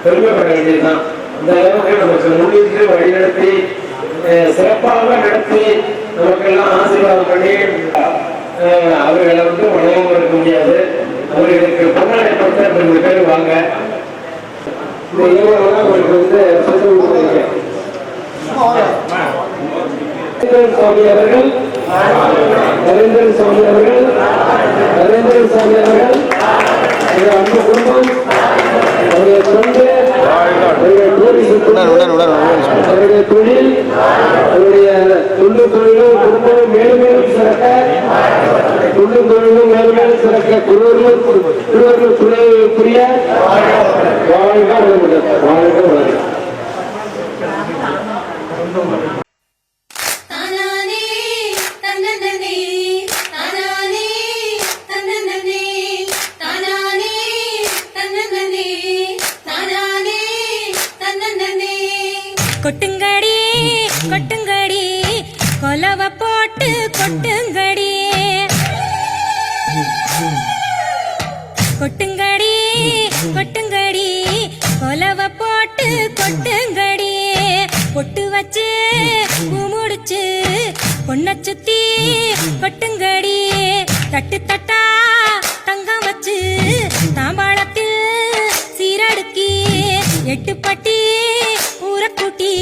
பெருமைப்பட வேண்டியதுதான். அந்த அளவுக்கு நமக்கு முன்னிட்டு வழிநடத்தி சிறப்பாக நடத்தி நமக்கெல்லாம் ஆசீர்வாதம் பண்ணி அவர்களை வந்து வணங்காமல் இருக்க முடியாது. அவர்களுக்கு பொன்னாடை கொடுத்த 2 பேர் வாங்க. இந்த இவங்க அவருக்கு வந்து சொல்லி கொடுத்துருங்க. சுவாமி அவர்கள், நரேந்திரன் சுவாமி அவர்கள், நரேந்திரன் சுவாமி அவர்கள், அன்பு குடும்பம், அவருடைய தொண்டு, அவருடைய தொழில், அவருடைய தொண்டு தொழிலும் குடும்பமும் மேலும் மேலும் சிறக்க, தொண்டு தொழிலும் மேலும் மேலும் சிறக்க திருவர்கள் துணை புரிய வாழ்க வளமுடன், வாழ்க வளமுடன். கொட்டுங்கடி கொட்டுங்கடி கொலவ போட்டு கொட்டுங்கடி, கொட்டுங்கடி கொட்டுங்கடி கொலவ போட்டு கொட்டுங்கடி. பொட்டு வச்சு பூமுடிச்சு பொண்ண சுத்தி கொட்டுங்கடி. தட்டு தட்டா தங்கம் வச்சு தாம்பாளத்தில் சீரடுக்கி 8 பட்டி ஊரக்கூட்டி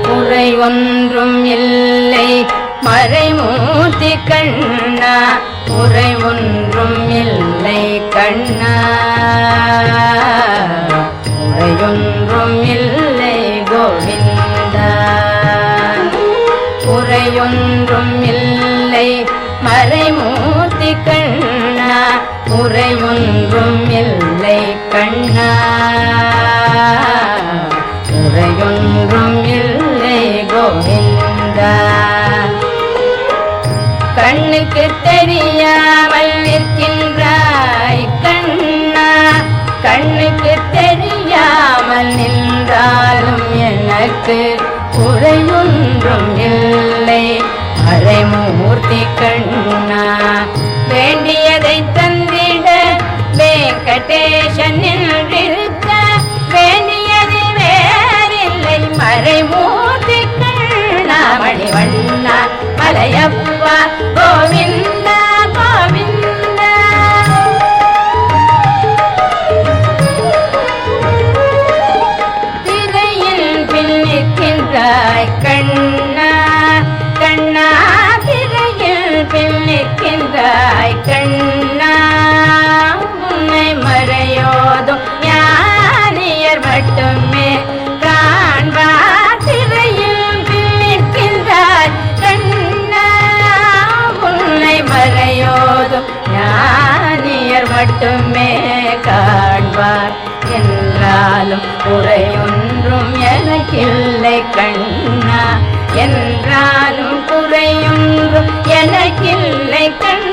குறை ஒன்றும் இல்லை மறைமூர்த்தி கண்ணா, குறை ஒன்றும் இல்லை கண்ணா, குறையொன்றும் இல்லை கோவிந்தா, குறையொன்றும் இல்லை மறைமூர்த்தி கண்ணா, குறையொன்றும் இல்லை கண்ணா, குறையொன்றும் இல்லை கோவிந்தா. கண்ணுக்கு தெரியாமல் நிற்கின்றாய் கண்ணா, கண்ணுக்கு தெரியாமல் நின்றாலும் எனக்கு குறையொன்றும் இல்லை மறைமூர்த்தி கண்ணா. வேண்டியதை தந்திட வெங்கடேசன் நின்றிருக்க, வேண்டியது வேறில்லை மறைமூர்த்தி கண்ணா. மணிவண்ணா மலையப்பா கோவிந்தா கோவிந்தா. திரையில் பின்னிற்கின்றாய் கண்ணா கண்ணா, திரையில் பின்னிற்கின்றாய் கண்ணா. உன்னை மறையோதும் ஞானியர் மட்டுமே காண்பார். திரையில் பின்னிற்கின்றாய் கண்ணா, உன்னை மறையோதும் ஞானியர் மட்டுமே காண்பார். என்றாலும் குறையொன்றும் எனக்கில்லை கண்ணா, என்றாலும் குறையொன்றும் எனக்கில்லை கண்ணா.